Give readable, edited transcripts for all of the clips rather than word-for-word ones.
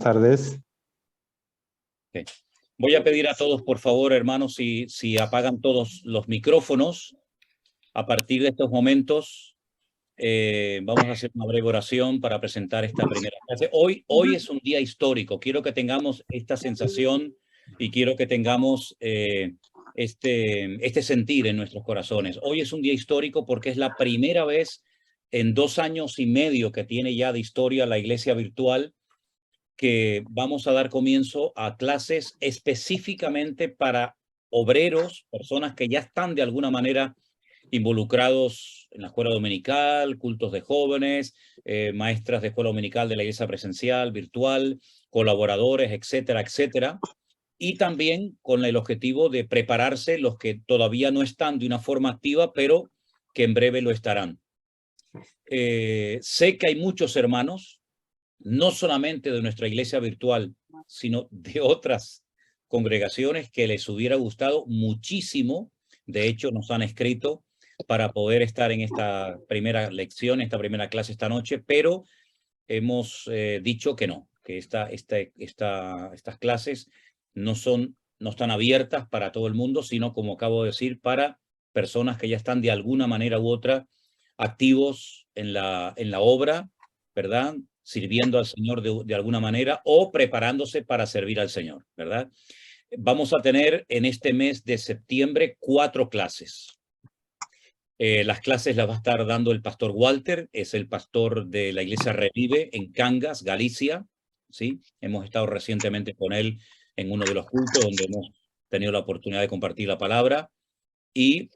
tardes. Okay. Voy a pedir a todos, por favor, hermanos, si apagan todos los micrófonos. A partir de estos momentos, vamos a hacer una breve oración para presentar esta primera clase. Hoy es un día histórico. Quiero que tengamos esta sensación y quiero que tengamos este sentir en nuestros corazones. Hoy es un día histórico porque es la primera vez en 2 años y medio que tiene ya de historia la iglesia virtual que vamos a dar comienzo a clases específicamente para obreros, personas que ya están de alguna manera involucrados en la escuela dominical, cultos de jóvenes, maestras de escuela dominical de la iglesia presencial, virtual, colaboradores, etcétera, etcétera. Y también con el objetivo de prepararse los que todavía no están de una forma activa, pero que en breve lo estarán. Sé que hay muchos hermanos, no solamente de nuestra iglesia virtual, sino de otras congregaciones que les hubiera gustado muchísimo. De hecho, nos han escrito para poder estar en esta primera lección, esta primera clase esta noche, pero hemos dicho que no, que estas clases no están abiertas para todo el mundo, sino, como acabo de decir, para personas que ya están de alguna manera u otra activos en la obra, ¿verdad?, sirviendo al Señor de alguna manera o preparándose para servir al Señor, ¿verdad? Vamos a tener en este mes de septiembre 4 clases. Las clases las va a estar dando el pastor Walter, es el pastor de la iglesia Revive en Cangas, Galicia, ¿sí? Hemos estado recientemente con él en uno de los cultos donde hemos tenido la oportunidad de compartir la palabra, y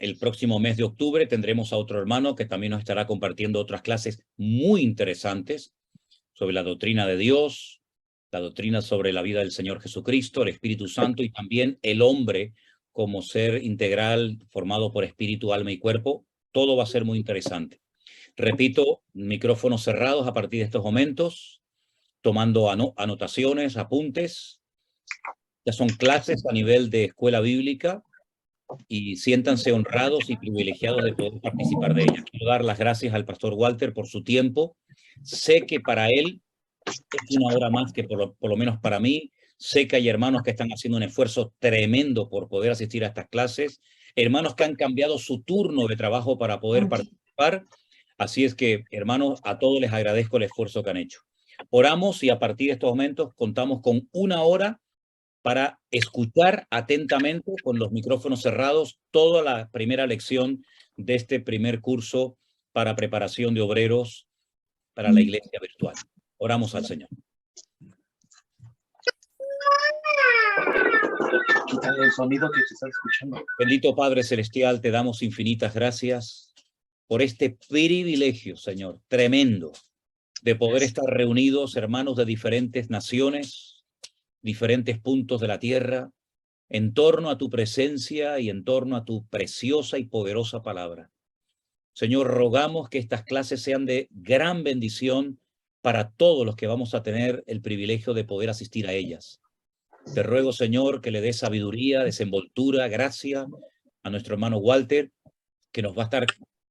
el próximo mes de octubre tendremos a otro hermano que también nos estará compartiendo otras clases muy interesantes sobre la doctrina de Dios, la doctrina sobre la vida del Señor Jesucristo, el Espíritu Santo y también el hombre como ser integral formado por espíritu, alma y cuerpo. Todo va a ser muy interesante. Repito, micrófonos cerrados a partir de estos momentos, tomando anotaciones, apuntes. Ya son clases a nivel de escuela bíblica, y siéntanse honrados y privilegiados de poder participar de ella. Quiero dar las gracias al pastor Walter por su tiempo. Sé que para él es una hora más que por lo menos para mí. Sé que hay hermanos que están haciendo un esfuerzo tremendo por poder asistir a estas clases, hermanos que han cambiado su turno de trabajo para poder participar. Así es que, hermanos, a todos les agradezco el esfuerzo que han hecho. Oramos y a partir de estos momentos contamos con 1 hora para escuchar atentamente con los micrófonos cerrados toda la primera lección de este primer curso para preparación de obreros para la iglesia virtual. Oramos al Señor. Quítale el sonido que se está escuchando. Bendito Padre Celestial, te damos infinitas gracias por este privilegio, Señor, tremendo, de poder estar reunidos, hermanos de diferentes naciones, diferentes puntos de la tierra, en torno a tu presencia y en torno a tu preciosa y poderosa palabra. Señor, rogamos que estas clases sean de gran bendición para todos los que vamos a tener el privilegio de poder asistir a ellas. Te ruego, Señor, que le des sabiduría, desenvoltura, gracia a nuestro hermano Walter, que nos va a estar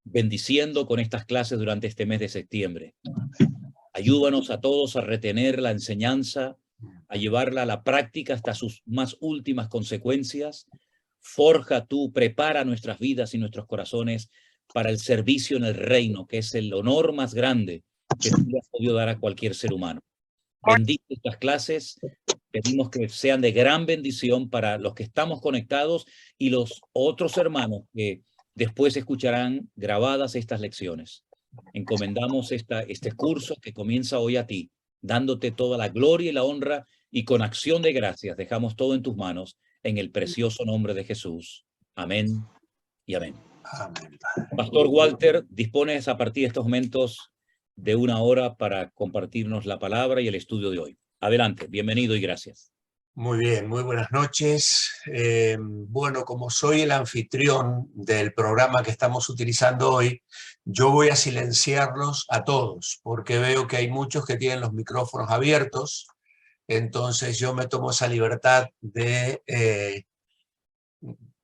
bendiciendo con estas clases durante este mes de septiembre. Ayúdanos a todos a retener la enseñanza, a llevarla a la práctica hasta sus más últimas consecuencias. Forja tú, prepara nuestras vidas y nuestros corazones para el servicio en el reino, que es el honor más grande que tú le has podido dar a cualquier ser humano. Bendice estas clases, pedimos que sean de gran bendición para los que estamos conectados y los otros hermanos que después escucharán grabadas estas lecciones. Encomendamos este curso que comienza hoy a ti, dándote toda la gloria y la honra, y con acción de gracias dejamos todo en tus manos, en el precioso nombre de Jesús. Amén y amén. Amén. Pastor Walter, dispones a partir de estos momentos de 1 hora para compartirnos la palabra y el estudio de hoy. Adelante, bienvenido y gracias. Muy bien, muy buenas noches. Bueno, como soy el anfitrión del programa que estamos utilizando hoy, yo voy a silenciarlos a todos, porque veo que hay muchos que tienen los micrófonos abiertos. Entonces yo me tomo esa libertad de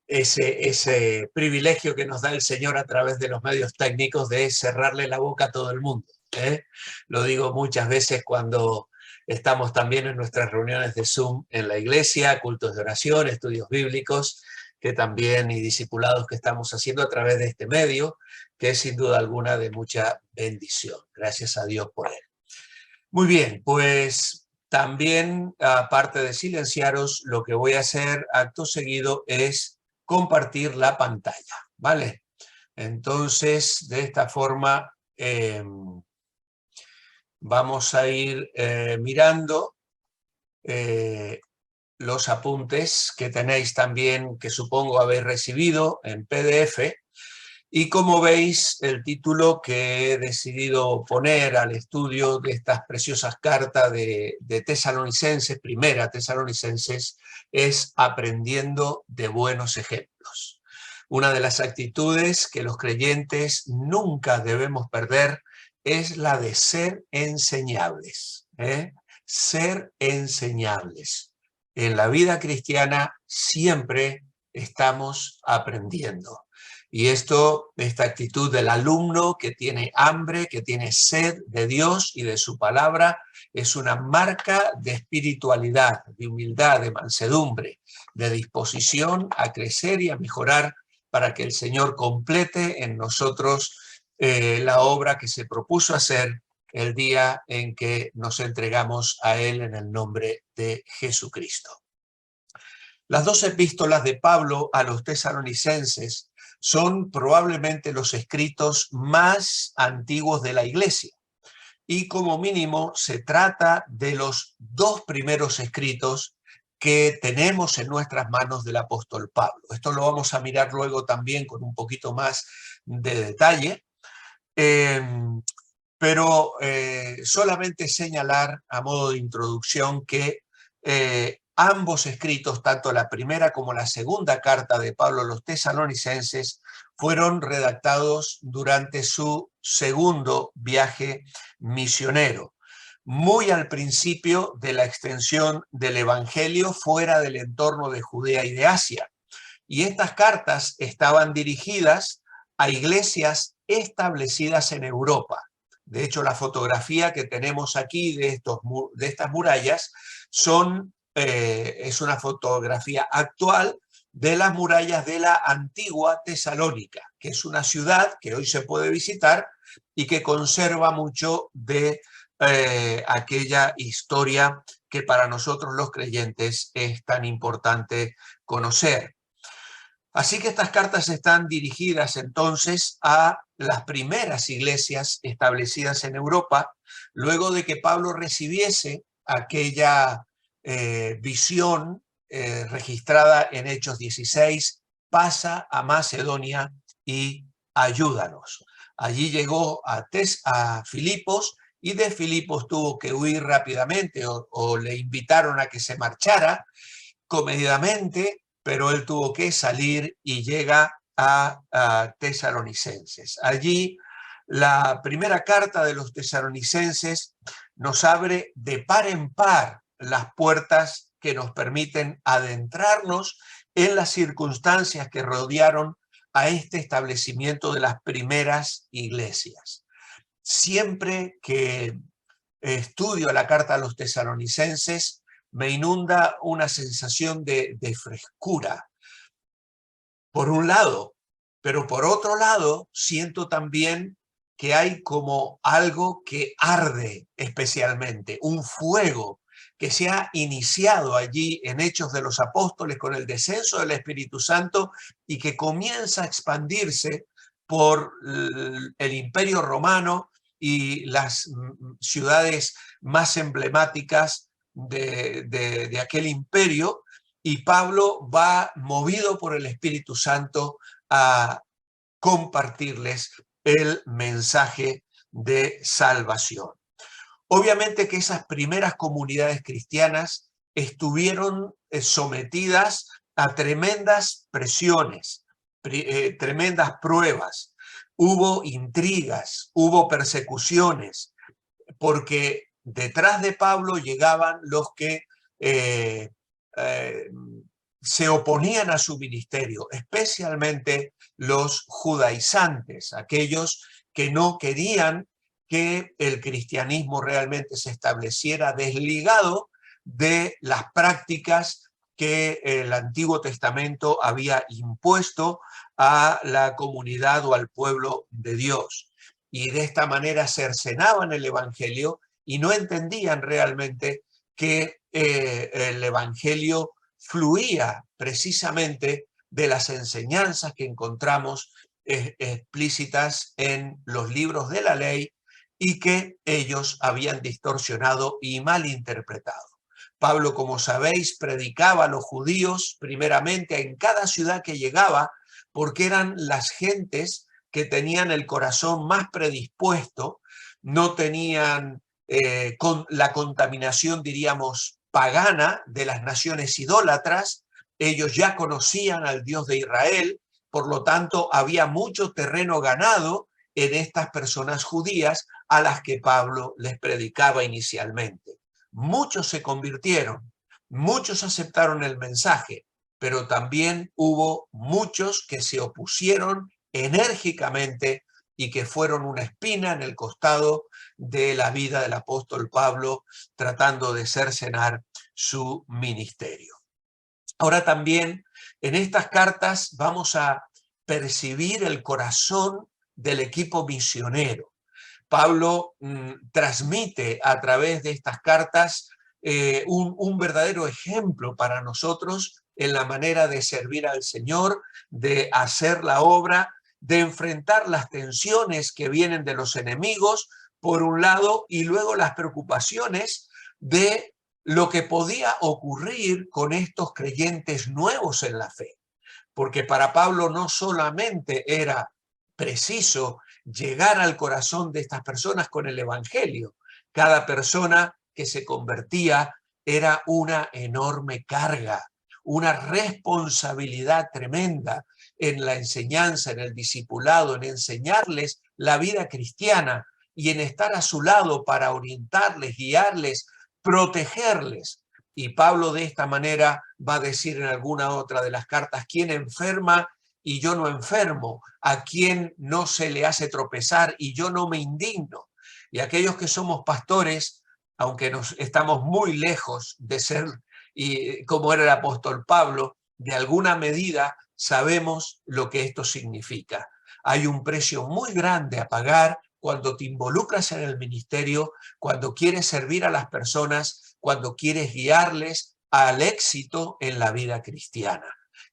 ese privilegio que nos da el Señor a través de los medios técnicos de cerrarle la boca a todo el mundo. Lo digo muchas veces cuando Estamos también en nuestras reuniones de Zoom en la iglesia, cultos de oración, estudios bíblicos, que también, y discipulados que estamos haciendo a través de este medio, que es sin duda alguna de mucha bendición. Gracias a Dios por él. Muy bien, pues también, aparte de silenciaros, lo que voy a hacer acto seguido es compartir la pantalla, ¿vale? Entonces, de esta forma, vamos a ir mirando los apuntes que tenéis también, que supongo habéis recibido en PDF. Y como veis, el título que he decidido poner al estudio de estas preciosas cartas de Tesalonicenses, primera Tesalonicenses, es Aprendiendo de buenos ejemplos. Una de las actitudes que los creyentes nunca debemos perder es la de ser enseñables, ser enseñables. En la vida cristiana siempre estamos aprendiendo. Y esta actitud del alumno que tiene hambre, que tiene sed de Dios y de su palabra, es una marca de espiritualidad, de humildad, de mansedumbre, de disposición a crecer y a mejorar para que el Señor complete en nosotros la obra que se propuso hacer el día en que nos entregamos a Él en el nombre de Jesucristo. Las dos epístolas de Pablo a los tesalonicenses son probablemente los escritos más antiguos de la Iglesia. Y como mínimo se trata de los dos primeros escritos que tenemos en nuestras manos del apóstol Pablo. Esto lo vamos a mirar luego también con un poquito más de detalle. Pero solamente señalar a modo de introducción que ambos escritos, tanto la primera como la segunda carta de Pablo a los tesalonicenses, fueron redactados durante su segundo viaje misionero, muy al principio de la extensión del evangelio fuera del entorno de Judea y de Asia. Y estas cartas estaban dirigidas a iglesias establecidas en Europa. De hecho, la fotografía que tenemos aquí de estas murallas es una fotografía actual de las murallas de la antigua Tesalónica, que es una ciudad que hoy se puede visitar y que conserva mucho de aquella historia que para nosotros los creyentes es tan importante conocer. Así que estas cartas están dirigidas entonces a las primeras iglesias establecidas en Europa, luego de que Pablo recibiese aquella visión registrada en Hechos 16, pasa a Macedonia y ayúdanos. Allí llegó a Filipos y de Filipos tuvo que huir rápidamente o le invitaron a que se marchara comedidamente, pero él tuvo que salir y llega a Tesalonicenses. Allí la primera carta de los tesalonicenses nos abre de par en par las puertas que nos permiten adentrarnos en las circunstancias que rodearon a este establecimiento de las primeras iglesias. Siempre que estudio la carta a los tesalonicenses, me inunda una sensación de frescura, por un lado, pero por otro lado siento también que hay como algo que arde especialmente, un fuego que se ha iniciado allí en Hechos de los Apóstoles con el descenso del Espíritu Santo y que comienza a expandirse por el Imperio Romano y las ciudades más emblemáticas de aquel imperio, y Pablo va movido por el Espíritu Santo a compartirles el mensaje de salvación. Obviamente que esas primeras comunidades cristianas estuvieron sometidas a tremendas presiones, tremendas pruebas. Hubo intrigas, hubo persecuciones, porque detrás de Pablo llegaban los que se oponían a su ministerio, especialmente los judaizantes, aquellos que no querían que el cristianismo realmente se estableciera desligado de las prácticas que el Antiguo Testamento había impuesto a la comunidad o al pueblo de Dios. Y de esta manera cercenaban el Evangelio y no entendían realmente que el Evangelio fluía precisamente de las enseñanzas que encontramos explícitas en los libros de la ley y que ellos habían distorsionado y malinterpretado. Pablo, como sabéis, predicaba a los judíos primeramente en cada ciudad que llegaba, porque eran las gentes que tenían el corazón más predispuesto, no tenían con la contaminación, diríamos, pagana de las naciones idólatras. Ellos ya conocían al Dios de Israel, por lo tanto había mucho terreno ganado en estas personas judías a las que Pablo les predicaba inicialmente. Muchos se convirtieron, muchos aceptaron el mensaje, pero también hubo muchos que se opusieron enérgicamente y que fueron una espina en el costado de la vida del apóstol Pablo, tratando de cercenar su ministerio. Ahora también en estas cartas vamos a percibir el corazón del equipo misionero. Pablo transmite a través de estas cartas un verdadero ejemplo para nosotros en la manera de servir al Señor, de hacer la obra, de enfrentar las tensiones que vienen de los enemigos, por un lado, y luego las preocupaciones de lo que podía ocurrir con estos creyentes nuevos en la fe. Porque para Pablo no solamente era preciso llegar al corazón de estas personas con el Evangelio. Cada persona que se convertía era una enorme carga, una responsabilidad tremenda en la enseñanza, en el discipulado, en enseñarles la vida cristiana y en estar a su lado para orientarles, guiarles, protegerles. Y Pablo de esta manera va a decir en alguna otra de las cartas: ¿quién enferma y yo no enfermo? ¿A quién no se le hace tropezar y yo no me indigno? Y aquellos que somos pastores, aunque nos estamos muy lejos de ser como era el apóstol Pablo, de alguna medida sabemos lo que esto significa. Hay un precio muy grande a pagar cuando te involucras en el ministerio, cuando quieres servir a las personas, cuando quieres guiarles al éxito en la vida cristiana.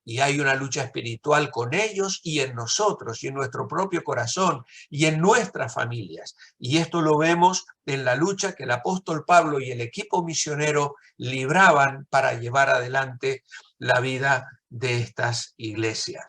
Y hay una lucha espiritual con ellos y en nosotros y en nuestro propio corazón y en nuestras familias. Y esto lo vemos en la lucha que el apóstol Pablo y el equipo misionero libraban para llevar adelante la vida de estas iglesias.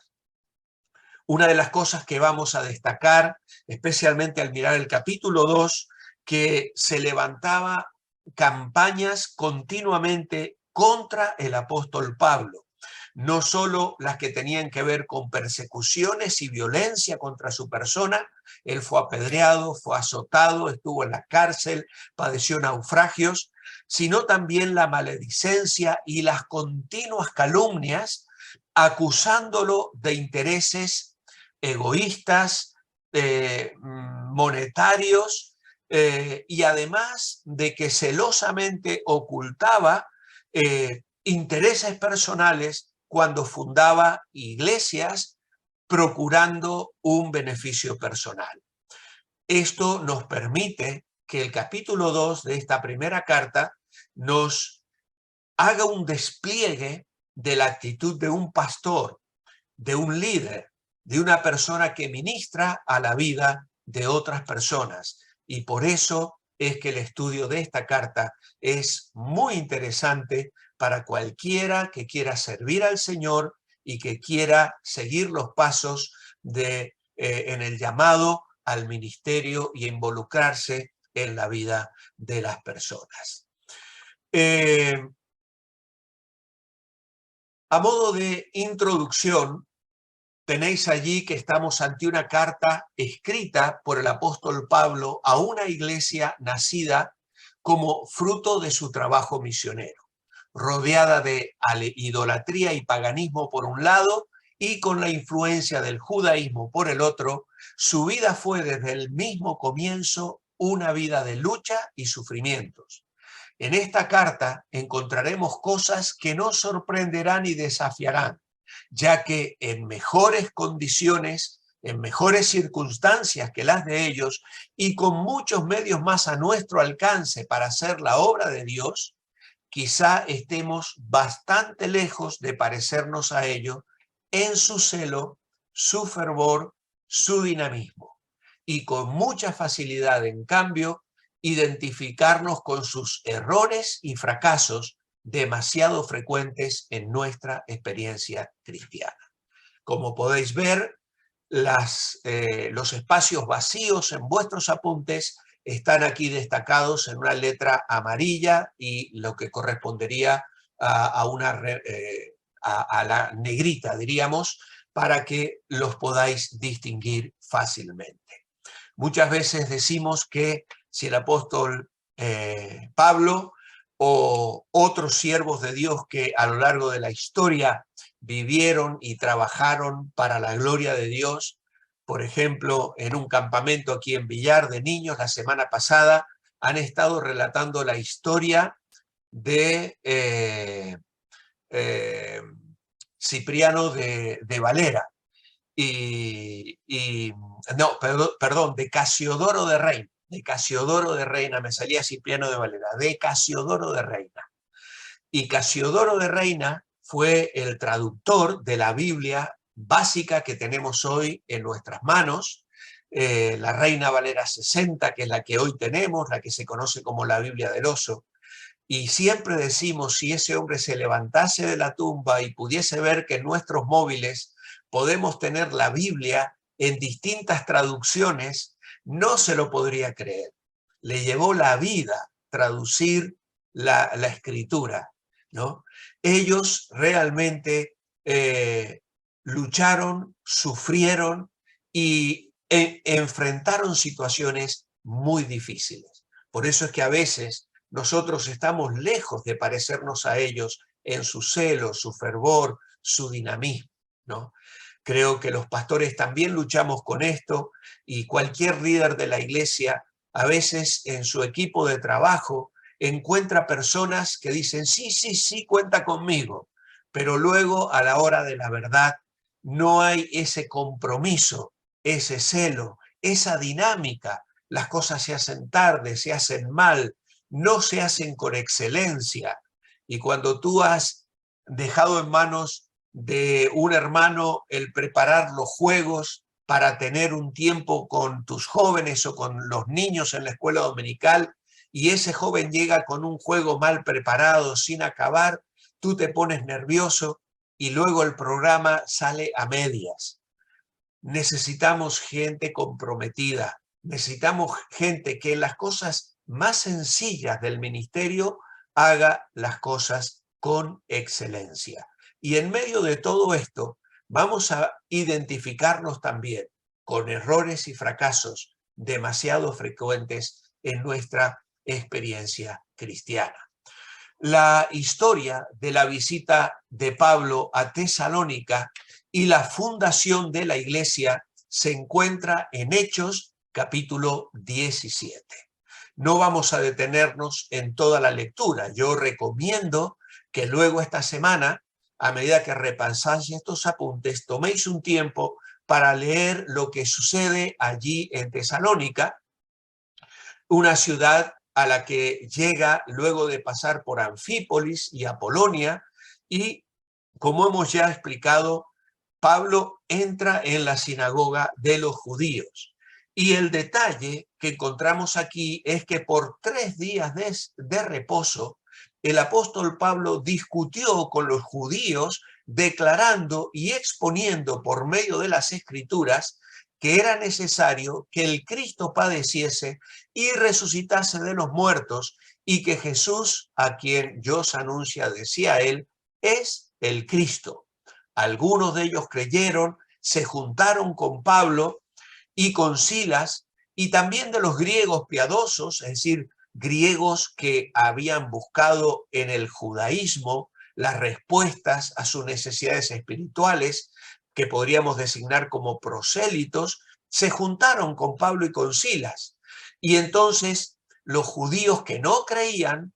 Una de las cosas que vamos a destacar, especialmente al mirar el capítulo 2, que se levantaba campañas continuamente contra el apóstol Pablo. No solo las que tenían que ver con persecuciones y violencia contra su persona, él fue apedreado, fue azotado, estuvo en la cárcel, padeció naufragios, sino también la maledicencia y las continuas calumnias acusándolo de intereses egoístas, monetarios, y además de que celosamente ocultaba intereses personales cuando fundaba iglesias procurando un beneficio personal. Esto nos permite que el capítulo 2 de esta primera carta nos haga un despliegue de la actitud de un pastor, de un líder, de una persona que ministra a la vida de otras personas. Y por eso es que el estudio de esta carta es muy interesante para cualquiera que quiera servir al Señor y que quiera seguir los pasos en el llamado al ministerio y involucrarse en la vida de las personas. A modo de introducción, tenéis allí que estamos ante una carta escrita por el apóstol Pablo a una iglesia nacida como fruto de su trabajo misionero, rodeada de idolatría y paganismo por un lado y con la influencia del judaísmo por el otro. Su vida fue desde el mismo comienzo una vida de lucha y sufrimientos. En esta carta encontraremos cosas que nos sorprenderán y desafiarán, ya que en mejores condiciones, en mejores circunstancias que las de ellos y con muchos medios más a nuestro alcance para hacer la obra de Dios, quizá estemos bastante lejos de parecernos a ellos en su celo, su fervor, su dinamismo. Y con mucha facilidad, en cambio, identificarnos con sus errores y fracasos demasiado frecuentes en nuestra experiencia cristiana. Como podéis ver, los espacios vacíos en vuestros apuntes están aquí destacados en una letra amarilla y lo que correspondería a la negrita, diríamos, para que los podáis distinguir fácilmente. Muchas veces decimos que si el apóstol Pablo o otros siervos de Dios que a lo largo de la historia vivieron y trabajaron para la gloria de Dios, por ejemplo, en un campamento aquí en Villar de niños la semana pasada, han estado relatando la historia de Cipriano de Valera no, perdón, de Casiodoro de Reina, me salía Cipriano de Valera, de Casiodoro de Reina. Y Casiodoro de Reina fue el traductor de la Biblia básica que tenemos hoy en nuestras manos, la Reina Valera 60, que es la que hoy tenemos, la que se conoce como la Biblia del Oso. Y siempre decimos, si ese hombre se levantase de la tumba y pudiese ver que en nuestros móviles podemos tener la Biblia en distintas traducciones, no se lo podría creer. Le llevó la vida traducir la escritura, ¿no? Ellos realmente lucharon, sufrieron y enfrentaron situaciones muy difíciles. Por eso es que a veces nosotros estamos lejos de parecernos a ellos en su celo, su fervor, su dinamismo, ¿no? Creo que los pastores también luchamos con esto y cualquier líder de la iglesia a veces en su equipo de trabajo encuentra personas que dicen sí, cuenta conmigo, pero luego a la hora de la verdad no hay ese compromiso, ese celo, esa dinámica. Las cosas se hacen tarde, se hacen mal, no se hacen con excelencia. Y cuando tú has dejado en manos de un hermano el preparar los juegos para tener un tiempo con tus jóvenes o con los niños en la escuela dominical, y ese joven llega con un juego mal preparado, sin acabar, tú te pones nervioso y luego el programa sale a medias. Necesitamos gente comprometida, necesitamos gente que en las cosas más sencillas del ministerio haga las cosas con excelencia. Y en medio de todo esto, vamos a identificarnos también con errores y fracasos demasiado frecuentes en nuestra experiencia cristiana. La historia de la visita de Pablo a Tesalónica y la fundación de la iglesia se encuentra en Hechos capítulo 17. No vamos a detenernos en toda la lectura. Yo recomiendo que luego esta semana, a medida que repasáis estos apuntes, toméis un tiempo para leer lo que sucede allí en Tesalónica, una ciudad a la que llega luego de pasar por Anfípolis y Apolonia, y como hemos ya explicado, Pablo entra en la sinagoga de los judíos. Y el detalle que encontramos aquí es que por 3 días de reposo, el apóstol Pablo discutió con los judíos, declarando y exponiendo por medio de las escrituras que era necesario que el Cristo padeciese y resucitase de los muertos, y que Jesús, a quien Dios anuncia, decía él, es el Cristo. Algunos de ellos creyeron, se juntaron con Pablo y con Silas, y también de los griegos piadosos, es decir, griegos que habían buscado en el judaísmo las respuestas a sus necesidades espirituales, que podríamos designar como prosélitos, se juntaron con Pablo y con Silas. Y entonces los judíos que no creían,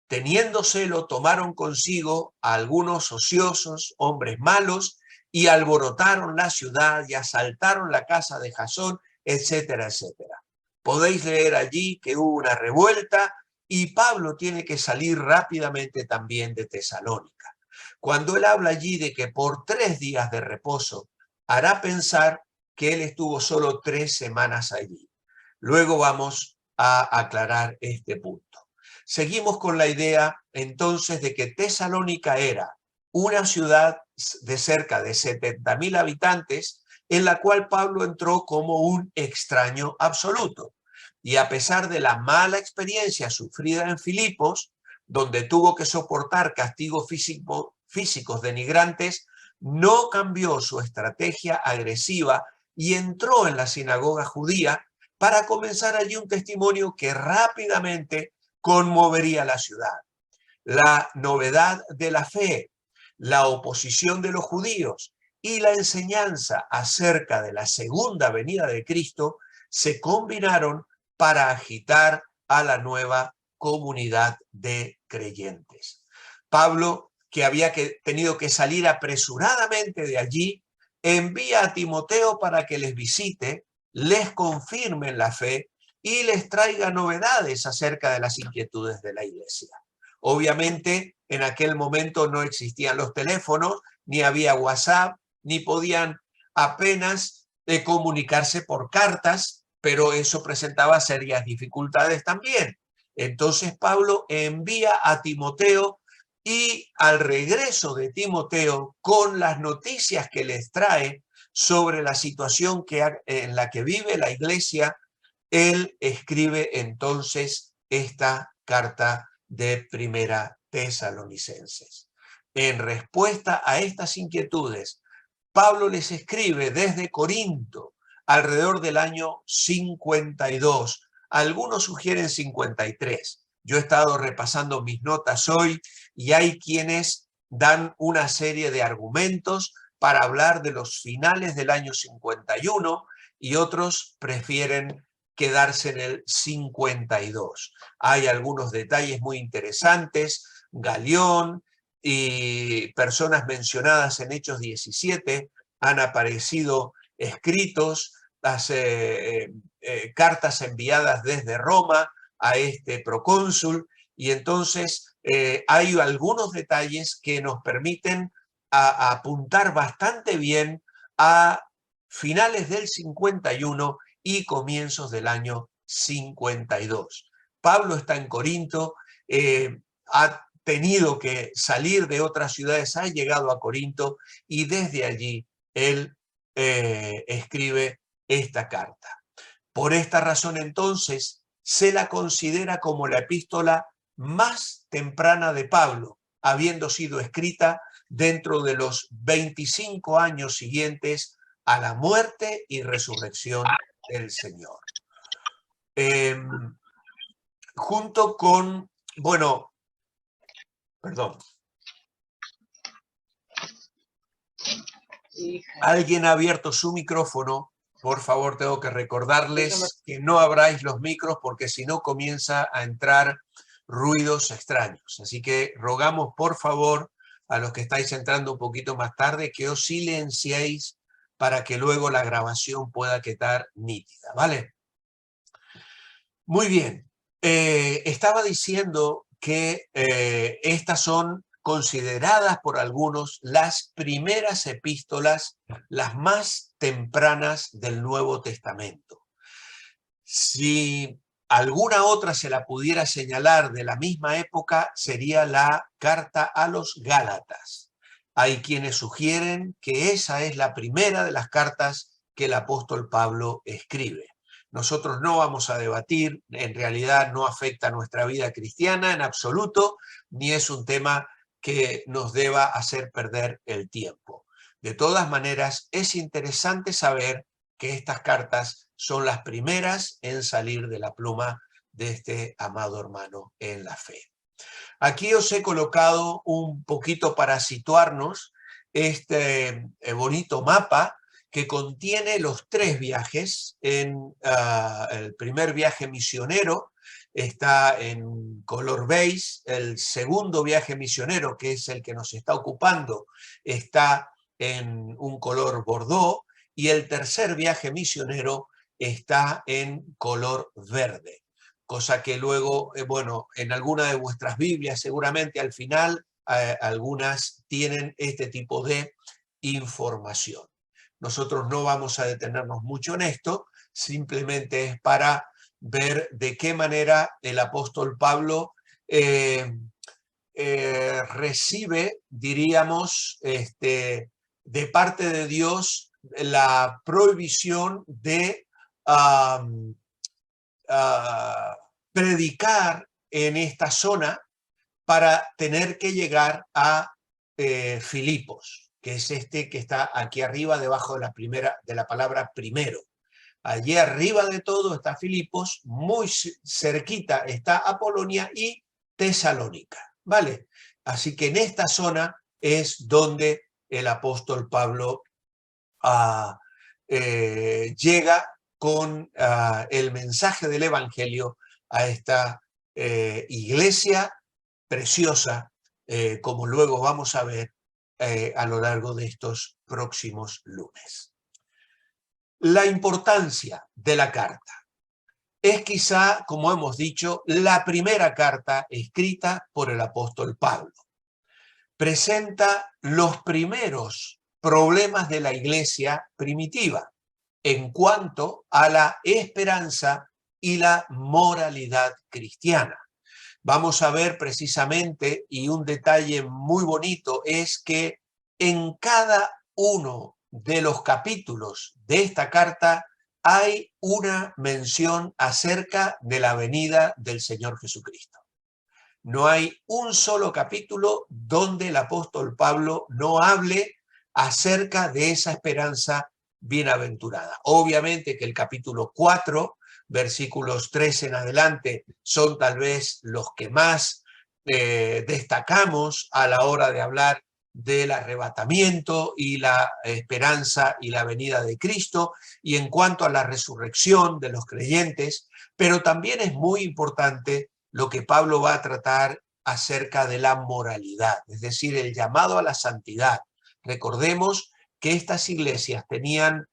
teniendo celo, tomaron consigo a algunos ociosos, hombres malos, y alborotaron la ciudad y asaltaron la casa de Jasón, etcétera, etcétera. Podéis leer allí que hubo una revuelta y Pablo tiene que salir rápidamente también de Tesalónica. Cuando él habla allí de que por 3 días de reposo, hará pensar que él estuvo solo 3 semanas allí. Luego vamos a aclarar este punto. Seguimos con la idea entonces de que Tesalónica era una ciudad de cerca de 70.000 habitantes en la cual Pablo entró como un extraño absoluto. Y a pesar de la mala experiencia sufrida en Filipos, donde tuvo que soportar castigos físicos denigrantes, no cambió su estrategia agresiva y entró en la sinagoga judía para comenzar allí un testimonio que rápidamente conmovería la ciudad. La novedad de la fe, la oposición de los judíos y la enseñanza acerca de la segunda venida de Cristo se combinaron para agitar a la nueva comunidad de creyentes. Pablo, que había tenido que salir apresuradamente de allí, envía a Timoteo para que les visite, les confirme en la fe y les traiga novedades acerca de las inquietudes de la iglesia. Obviamente, en aquel momento no existían los teléfonos, ni había WhatsApp, ni podían apenas comunicarse por cartas, pero eso presentaba serias dificultades también. Entonces Pablo envía a Timoteo y al regreso de Timoteo, con las noticias que les trae sobre la situación en la que vive la iglesia, él escribe entonces esta carta de Primera Tesalonicenses. En respuesta a estas inquietudes, Pablo les escribe desde Corinto alrededor del año 52. Algunos sugieren 53. Yo he estado repasando mis notas hoy y hay quienes dan una serie de argumentos para hablar de los finales del año 51 y otros prefieren quedarse en el 52. Hay algunos detalles muy interesantes. Galión y personas mencionadas en Hechos 17 han aparecido escritos, las cartas enviadas desde Roma a este procónsul, y entonces hay algunos detalles que nos permiten apuntar bastante bien a finales del 51 y comienzos del año 52. Pablo está en Corinto, ha tenido que salir de otras ciudades, ha llegado a Corinto y desde allí él escribe esta carta. Por esta razón entonces se la considera como la epístola más temprana de Pablo, habiendo sido escrita dentro de los 25 años siguientes a la muerte y resurrección del Señor. Junto con, bueno, perdón. Alguien ha abierto su micrófono. Por favor, tengo que recordarles que no abráis los micros porque si no comienza a entrar ruidos extraños. Así que rogamos, por favor, a los que estáis entrando un poquito más tarde, que os silenciéis para que luego la grabación pueda quedar nítida, ¿vale? Muy bien. Estaba diciendo que estas son consideradas por algunos las primeras epístolas, las más tempranas del Nuevo Testamento. Si alguna otra se la pudiera señalar de la misma época, sería la carta a los Gálatas. Hay quienes sugieren que esa es la primera de las cartas que el apóstol Pablo escribe. Nosotros no vamos a debatir, en realidad no afecta a nuestra vida cristiana en absoluto, ni es un tema que nos deba hacer perder el tiempo. De todas maneras, es interesante saber que estas cartas son las primeras en salir de la pluma de este amado hermano en la fe. Aquí os he colocado un poquito para situarnos este bonito mapa que contiene los 3 viajes. El primer viaje misionero está en color beige, el segundo viaje misionero, que es el que nos está ocupando, está en un color bordeaux, y el tercer viaje misionero está en color verde. Cosa que luego, bueno, en alguna de vuestras Biblias seguramente al final algunas tienen este tipo de información. Nosotros no vamos a detenernos mucho en esto, simplemente es para ver de qué manera el apóstol Pablo recibe, diríamos, de parte de Dios la prohibición de predicar en esta zona para tener que llegar a Filipos, que es este que está aquí arriba debajo de la palabra primero. Allí arriba de todo está Filipos, muy cerquita está Apolonia y Tesalónica, ¿vale? Así que en esta zona es donde el apóstol Pablo llega con el mensaje del Evangelio a esta iglesia preciosa, como luego vamos a ver a lo largo de estos próximos lunes. La importancia de la carta. Es quizá, como hemos dicho, la primera carta escrita por el apóstol Pablo. Presenta los primeros problemas de la iglesia primitiva en cuanto a la esperanza y la moralidad cristiana. Vamos a ver precisamente, y un detalle muy bonito es que en cada uno de los capítulos de esta carta hay una mención acerca de la venida del Señor Jesucristo. No hay un solo capítulo donde el apóstol Pablo no hable acerca de esa esperanza bienaventurada. Obviamente que el capítulo 4, versículos 3 en adelante, son tal vez los que más destacamos a la hora de hablar del arrebatamiento y la esperanza y la venida de Cristo, y en cuanto a la resurrección de los creyentes, pero también es muy importante lo que Pablo va a tratar acerca de la moralidad, es decir, el llamado a la santidad. Recordemos que estas iglesias tenían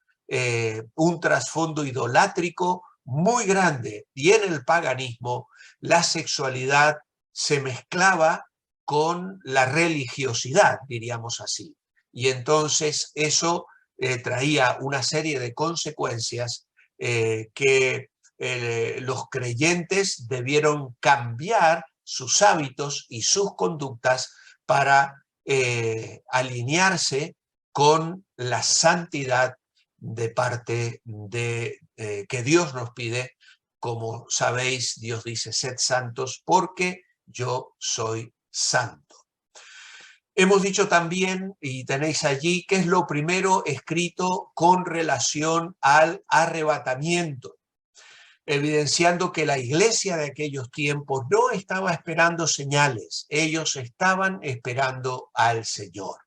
un trasfondo idolátrico muy grande, y en el paganismo la sexualidad se mezclaba con la religiosidad, diríamos así. Y entonces eso traía una serie de consecuencias que los creyentes debieron cambiar sus hábitos y sus conductas para alinearse con la santidad de parte de que Dios nos pide. Como sabéis, Dios dice, sed santos porque yo soy santo. Hemos dicho también, y tenéis allí, que es lo primero escrito con relación al arrebatamiento, evidenciando que la iglesia de aquellos tiempos no estaba esperando señales, ellos estaban esperando al Señor.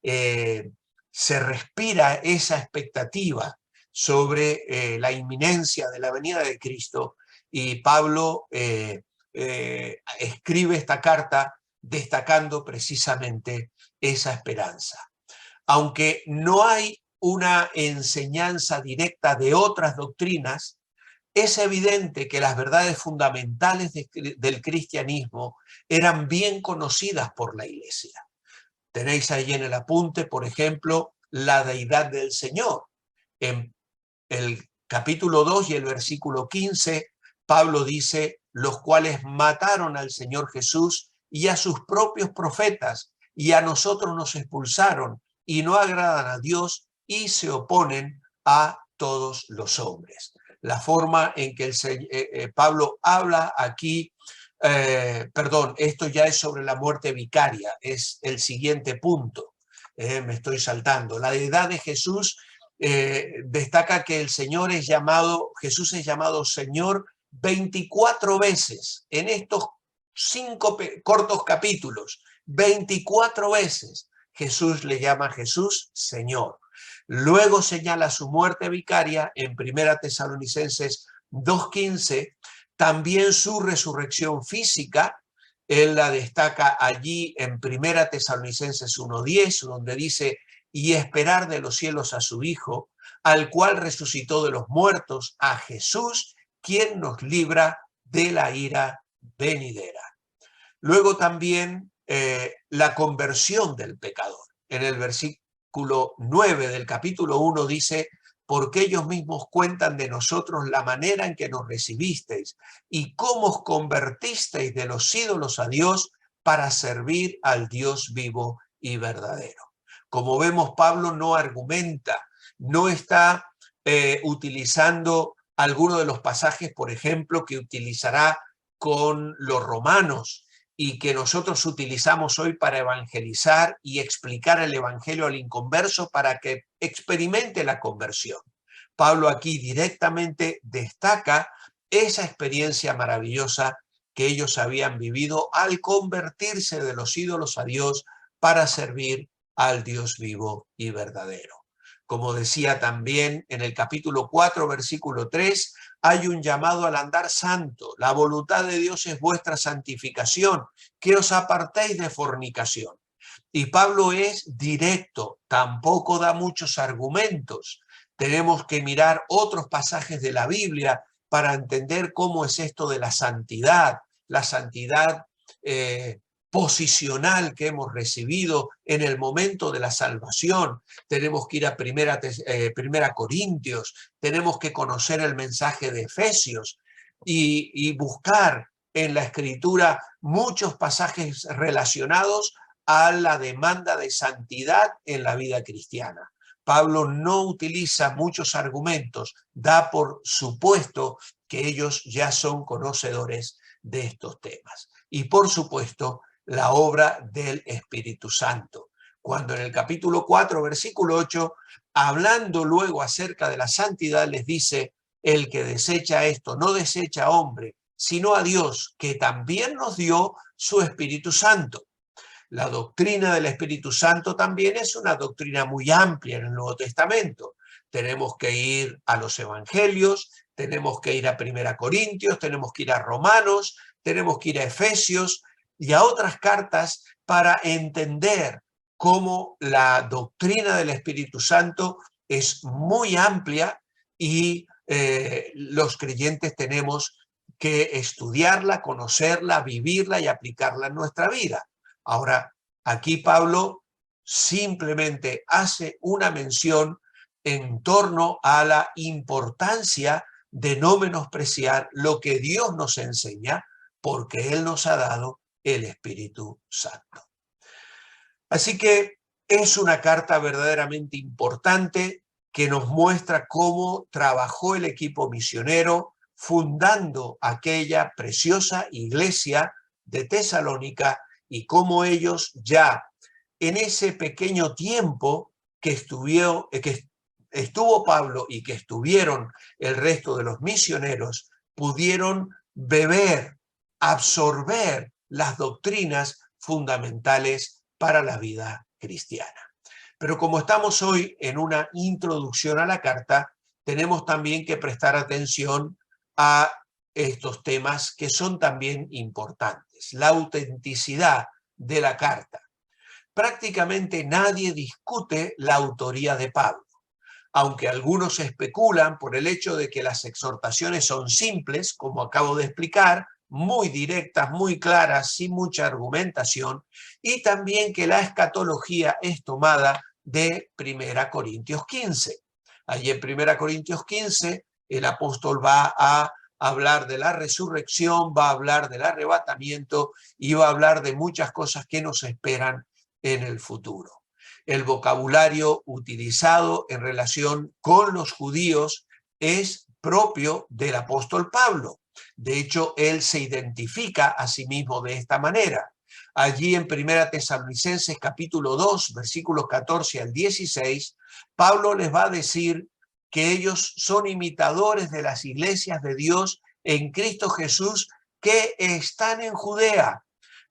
Se respira esa expectativa sobre la inminencia de la venida de Cristo, y Pablo escribe esta carta destacando precisamente esa esperanza. Aunque no hay una enseñanza directa de otras doctrinas, es evidente que las verdades fundamentales del cristianismo eran bien conocidas por la iglesia. Tenéis ahí en el apunte, por ejemplo, la deidad del Señor. En el capítulo 2 y el versículo 15, Pablo dice, los cuales mataron al Señor Jesús y a sus propios profetas, y a nosotros nos expulsaron, y no agradan a Dios, y se oponen a todos los hombres. La forma en que Pablo habla aquí, esto ya es sobre la muerte vicaria, es el siguiente punto, me estoy saltando. La deidad de Jesús destaca que Jesús es llamado Señor 24 veces en estos 5 cortos capítulos, 24 veces Jesús le llama a Jesús Señor. Luego señala su muerte vicaria en 1 Tesalonicenses 2:15, también su resurrección física. Él la destaca allí en 1 Tesalonicenses 1:10, donde dice, y esperar de los cielos a su Hijo, al cual resucitó de los muertos, a Jesús, quien nos libra de la ira venidera. Luego también la conversión del pecador. En el versículo 9 del capítulo 1 dice, porque ellos mismos cuentan de nosotros la manera en que nos recibisteis y cómo os convertisteis de los ídolos a Dios para servir al Dios vivo y verdadero. Como vemos, Pablo no argumenta, no está utilizando alguno de los pasajes, por ejemplo, que utilizará con los romanos y que nosotros utilizamos hoy para evangelizar y explicar el evangelio al inconverso para que experimente la conversión. Pablo aquí directamente destaca esa experiencia maravillosa que ellos habían vivido al convertirse de los ídolos a Dios para servir al Dios vivo y verdadero. Como decía también en el capítulo 4, versículo 3, hay un llamado al andar santo. La voluntad de Dios es vuestra santificación, que os apartéis de fornicación. Y Pablo es directo, tampoco da muchos argumentos. Tenemos que mirar otros pasajes de la Biblia para entender cómo es esto de la santidad posicional que hemos recibido en el momento de la salvación. Tenemos que ir a primera Corintios, tenemos que conocer el mensaje de Efesios y buscar en la Escritura muchos pasajes relacionados a la demanda de santidad en la vida cristiana. Pablo no utiliza muchos argumentos, da por supuesto que ellos ya son conocedores de estos temas. Y por supuesto, la obra del Espíritu Santo. Cuando en el capítulo 4, versículo 8, hablando luego acerca de la santidad, les dice, el que desecha esto no desecha a hombre, sino a Dios, que también nos dio su Espíritu Santo. La doctrina del Espíritu Santo también es una doctrina muy amplia en el Nuevo Testamento. Tenemos que ir a los evangelios, tenemos que ir a 1 Corintios, tenemos que ir a Romanos, tenemos que ir a Efesios y a otras cartas para entender cómo la doctrina del Espíritu Santo es muy amplia y los creyentes tenemos que estudiarla, conocerla, vivirla y aplicarla en nuestra vida. Ahora, aquí Pablo simplemente hace una mención en torno a la importancia de no menospreciar lo que Dios nos enseña, porque Él nos ha dado el Espíritu Santo. Así que es una carta verdaderamente importante que nos muestra cómo trabajó el equipo misionero fundando aquella preciosa iglesia de Tesalónica y cómo ellos ya en ese pequeño tiempo que estuvo Pablo y que estuvieron el resto de los misioneros, pudieron beber, absorber las doctrinas fundamentales para la vida cristiana. Pero como estamos hoy en una introducción a la carta, tenemos también que prestar atención a estos temas que son también importantes. La autenticidad de la carta. Prácticamente nadie discute la autoría de Pablo, aunque algunos especulan por el hecho de que las exhortaciones son simples, como acabo de explicar, muy directas, muy claras, sin mucha argumentación, y también que la escatología es tomada de 1 Corintios 15. Allí en 1 Corintios 15 el apóstol va a hablar de la resurrección, va a hablar del arrebatamiento y va a hablar de muchas cosas que nos esperan en el futuro. El vocabulario utilizado en relación con los judíos es propio del apóstol Pablo. De hecho, él se identifica a sí mismo de esta manera. Allí en 1 Tesalonicenses capítulo 2, versículos 14 al 16, Pablo les va a decir que ellos son imitadores de las iglesias de Dios en Cristo Jesús que están en Judea,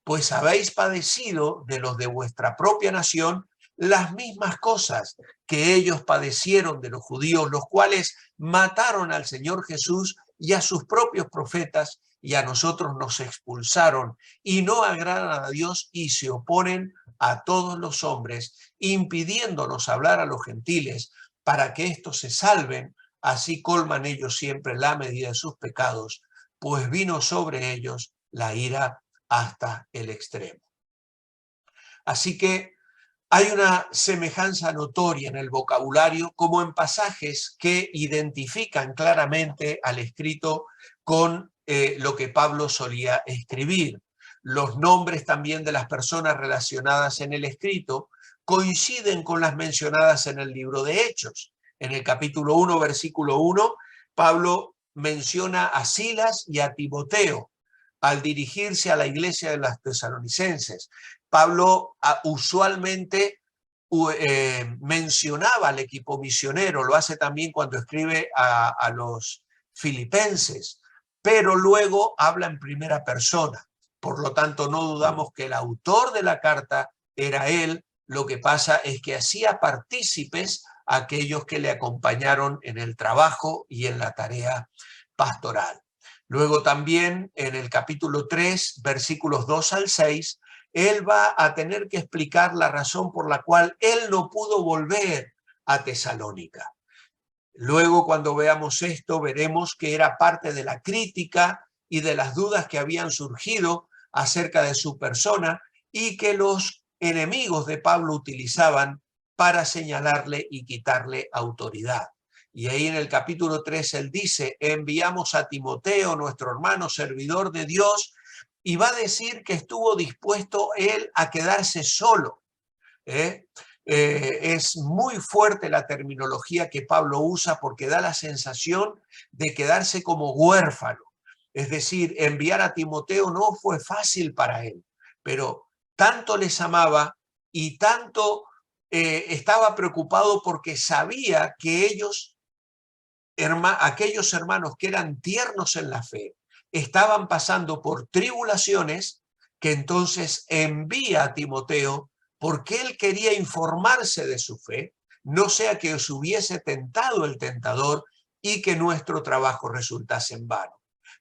pues habéis padecido de los de vuestra propia nación las mismas cosas que ellos padecieron de los judíos, los cuales mataron al Señor Jesús y a sus propios profetas, y a nosotros nos expulsaron, y no agradan a Dios y se oponen a todos los hombres, impidiéndonos hablar a los gentiles para que éstos se salven. Así colman ellos siempre la medida de sus pecados, pues vino sobre ellos la ira hasta el extremo. Así que hay una semejanza notoria en el vocabulario, como en pasajes que identifican claramente al escrito con lo que Pablo solía escribir. Los nombres también de las personas relacionadas en el escrito coinciden con las mencionadas en el libro de Hechos. En el capítulo 1, versículo 1, Pablo menciona a Silas y a Timoteo al dirigirse a la iglesia de los tesalonicenses. Pablo usualmente mencionaba al equipo misionero, lo hace también cuando escribe a los filipenses, pero luego habla en primera persona. Por lo tanto, no dudamos que el autor de la carta era él. Lo que pasa es que hacía partícipes a aquellos que le acompañaron en el trabajo y en la tarea pastoral. Luego también en el capítulo 3, versículos 2 al 6, él va a tener que explicar la razón por la cual él no pudo volver a Tesalónica. Luego, cuando veamos esto, veremos que era parte de la crítica y de las dudas que habían surgido acerca de su persona y que los enemigos de Pablo utilizaban para señalarle y quitarle autoridad. Y ahí en el capítulo 3 él dice: enviamos a Timoteo, nuestro hermano servidor de Dios, y va a decir que estuvo dispuesto él a quedarse solo. Es muy fuerte la terminología que Pablo usa, porque da la sensación de quedarse como huérfano. Es decir, enviar a Timoteo no fue fácil para él, pero tanto les amaba y tanto estaba preocupado porque sabía que aquellos hermanos que eran tiernos en la fe, estaban pasando por tribulaciones, que entonces envía a Timoteo porque él quería informarse de su fe, no sea que os hubiese tentado el tentador y que nuestro trabajo resultase en vano.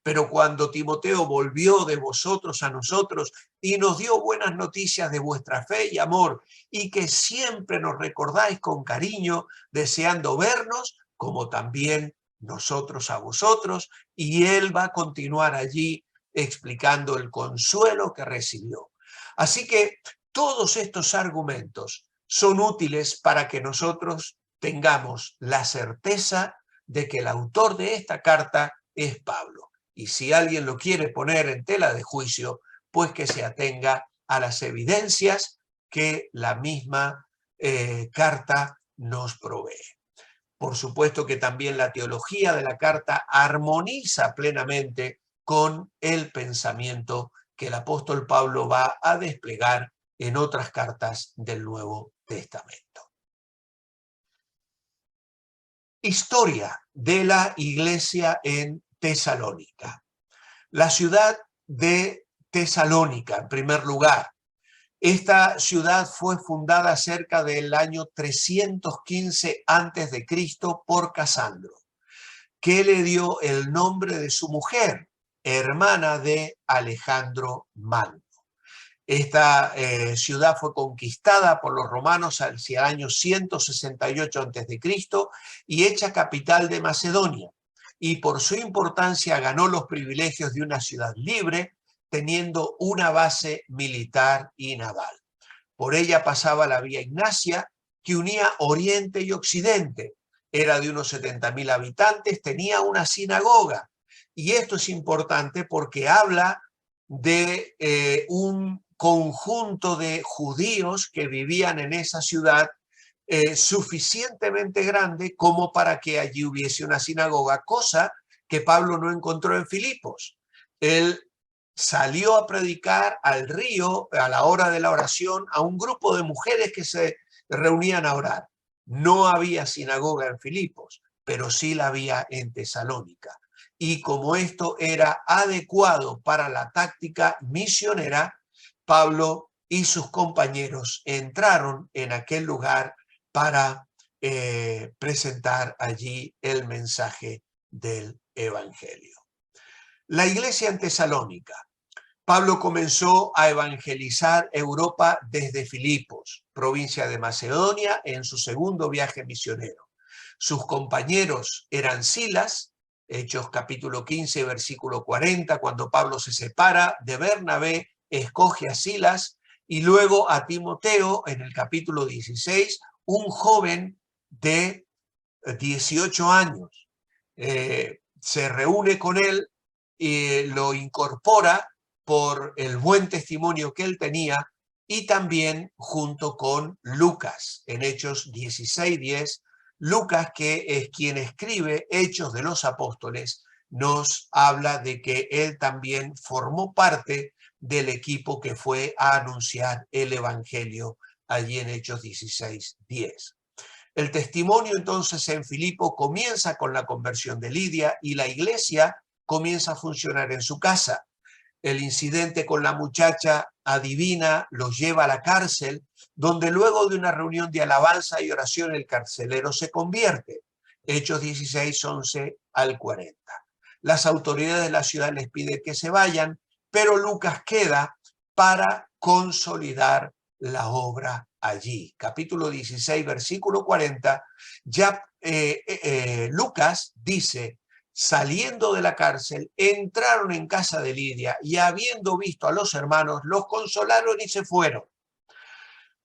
Pero cuando Timoteo volvió de vosotros a nosotros y nos dio buenas noticias de vuestra fe y amor, y que siempre nos recordáis con cariño, deseando vernos, como también nosotros a vosotros, y él va a continuar allí explicando el consuelo que recibió. Así que todos estos argumentos son útiles para que nosotros tengamos la certeza de que el autor de esta carta es Pablo. Y si alguien lo quiere poner en tela de juicio, pues que se atenga a las evidencias que la misma carta nos provee. Por supuesto que también la teología de la carta armoniza plenamente con el pensamiento que el apóstol Pablo va a desplegar en otras cartas del Nuevo Testamento. Historia de la iglesia en Tesalónica. La ciudad de Tesalónica, en primer lugar. Esta ciudad fue fundada cerca del año 315 a.C. por Casandro, que le dio el nombre de su mujer, hermana de Alejandro Magno. Esta ciudad fue conquistada por los romanos hacia el año 168 a.C. y hecha capital de Macedonia. Y por su importancia ganó los privilegios de una ciudad libre, teniendo una base militar y naval. Por ella pasaba la vía Ignacia, que unía Oriente y Occidente. Era de unos 70.000 habitantes, tenía una sinagoga. Y esto es importante porque habla de un conjunto de judíos que vivían en esa ciudad suficientemente grande como para que allí hubiese una sinagoga, cosa que Pablo no encontró en Filipos. Él salió a predicar al río a la hora de la oración a un grupo de mujeres que se reunían a orar. No había sinagoga en Filipos, pero sí la había en Tesalónica. Y como esto era adecuado para la táctica misionera, Pablo y sus compañeros entraron en aquel lugar para presentar allí el mensaje del Evangelio. La iglesia en Tesalónica. Pablo comenzó a evangelizar Europa desde Filipos, provincia de Macedonia, en su segundo viaje misionero. Sus compañeros eran Silas, Hechos capítulo 15, versículo 40, cuando Pablo se separa de Bernabé, escoge a Silas, y luego a Timoteo en el capítulo 16, un joven de 18 años. Se reúne con él y lo incorpora por el buen testimonio que él tenía, y también junto con Lucas en Hechos 16:10. Lucas, que es quien escribe Hechos de los Apóstoles, nos habla de que él también formó parte del equipo que fue a anunciar el Evangelio allí en Hechos 16:10. El testimonio entonces en Filipo comienza con la conversión de Lidia y la iglesia comienza a funcionar en su casa. El incidente con la muchacha adivina los lleva a la cárcel, donde luego de una reunión de alabanza y oración el carcelero se convierte. Hechos 16:11 al 40. Las autoridades de la ciudad les piden que se vayan, pero Lucas queda para consolidar la obra allí. Capítulo 16, versículo 40, ya Lucas dice: saliendo de la cárcel, entraron en casa de Lidia y habiendo visto a los hermanos, los consolaron y se fueron.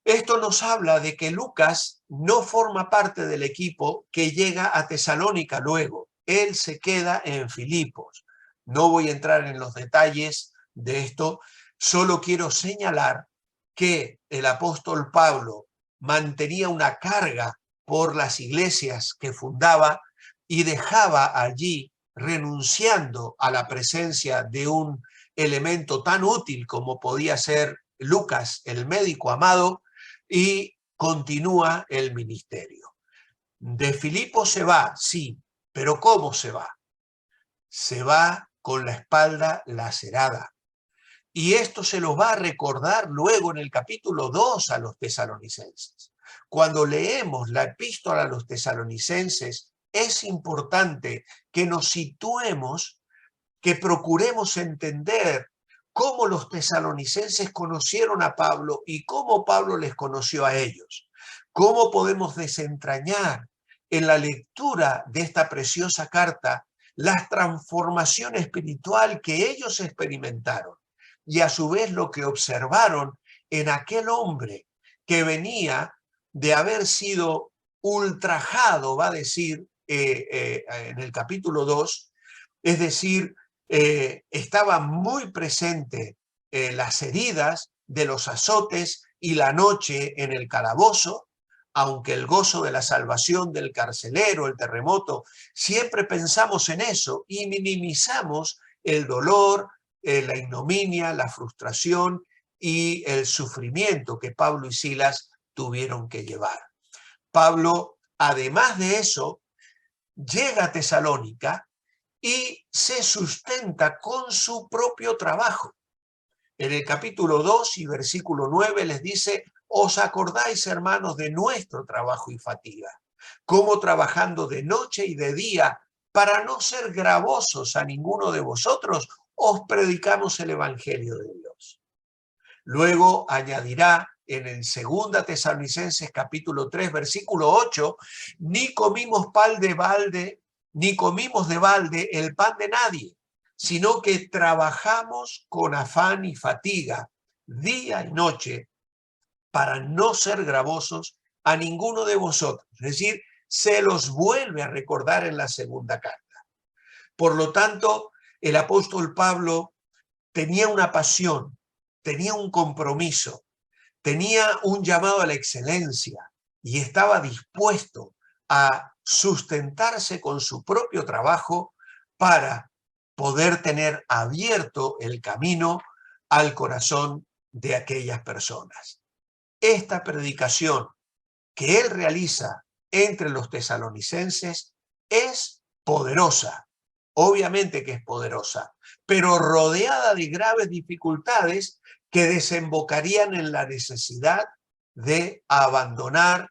Esto nos habla de que Lucas no forma parte del equipo que llega a Tesalónica luego. Él se queda en Filipos. No voy a entrar en los detalles de esto, solo quiero señalar que el apóstol Pablo mantenía una carga por las iglesias que fundaba y dejaba allí, renunciando a la presencia de un elemento tan útil como podía ser Lucas, el médico amado, y continúa el ministerio. De Filipos se va, sí, pero ¿cómo se va? Se va con la espalda lacerada. Y esto se lo va a recordar luego en el capítulo 2 a los tesalonicenses. Cuando leemos la epístola a los tesalonicenses, es importante que nos situemos, que procuremos entender cómo los tesalonicenses conocieron a Pablo y cómo Pablo les conoció a ellos. Cómo podemos desentrañar en la lectura de esta preciosa carta la transformación espiritual que ellos experimentaron y a su vez lo que observaron en aquel hombre que venía de haber sido ultrajado, va a decir en el capítulo 2, es decir, estaba muy presente las heridas de los azotes y la noche en el calabozo, aunque el gozo de la salvación del carcelero, el terremoto, siempre pensamos en eso y minimizamos el dolor, la ignominia, la frustración y el sufrimiento que Pablo y Silas tuvieron que llevar. Pablo, además de eso, llega a Tesalónica y se sustenta con su propio trabajo. En el capítulo 2 y versículo 9 les dice: os acordáis, hermanos, de nuestro trabajo y fatiga, como trabajando de noche y de día, para no ser gravosos a ninguno de vosotros, os predicamos el Evangelio de Dios. Luego añadirá en el 2 Tesalonicenses capítulo 3, versículo 8, ni comimos ni comimos de balde el pan de nadie, sino que trabajamos con afán y fatiga, día y noche, para no ser gravosos a ninguno de vosotros. Es decir, se los vuelve a recordar en la segunda carta. Por lo tanto, el apóstol Pablo tenía una pasión, tenía un compromiso, tenía un llamado a la excelencia y estaba dispuesto a sustentarse con su propio trabajo para poder tener abierto el camino al corazón de aquellas personas. Esta predicación que él realiza entre los tesalonicenses es poderosa, obviamente que es poderosa, pero rodeada de graves dificultades que desembocarían en la necesidad de abandonar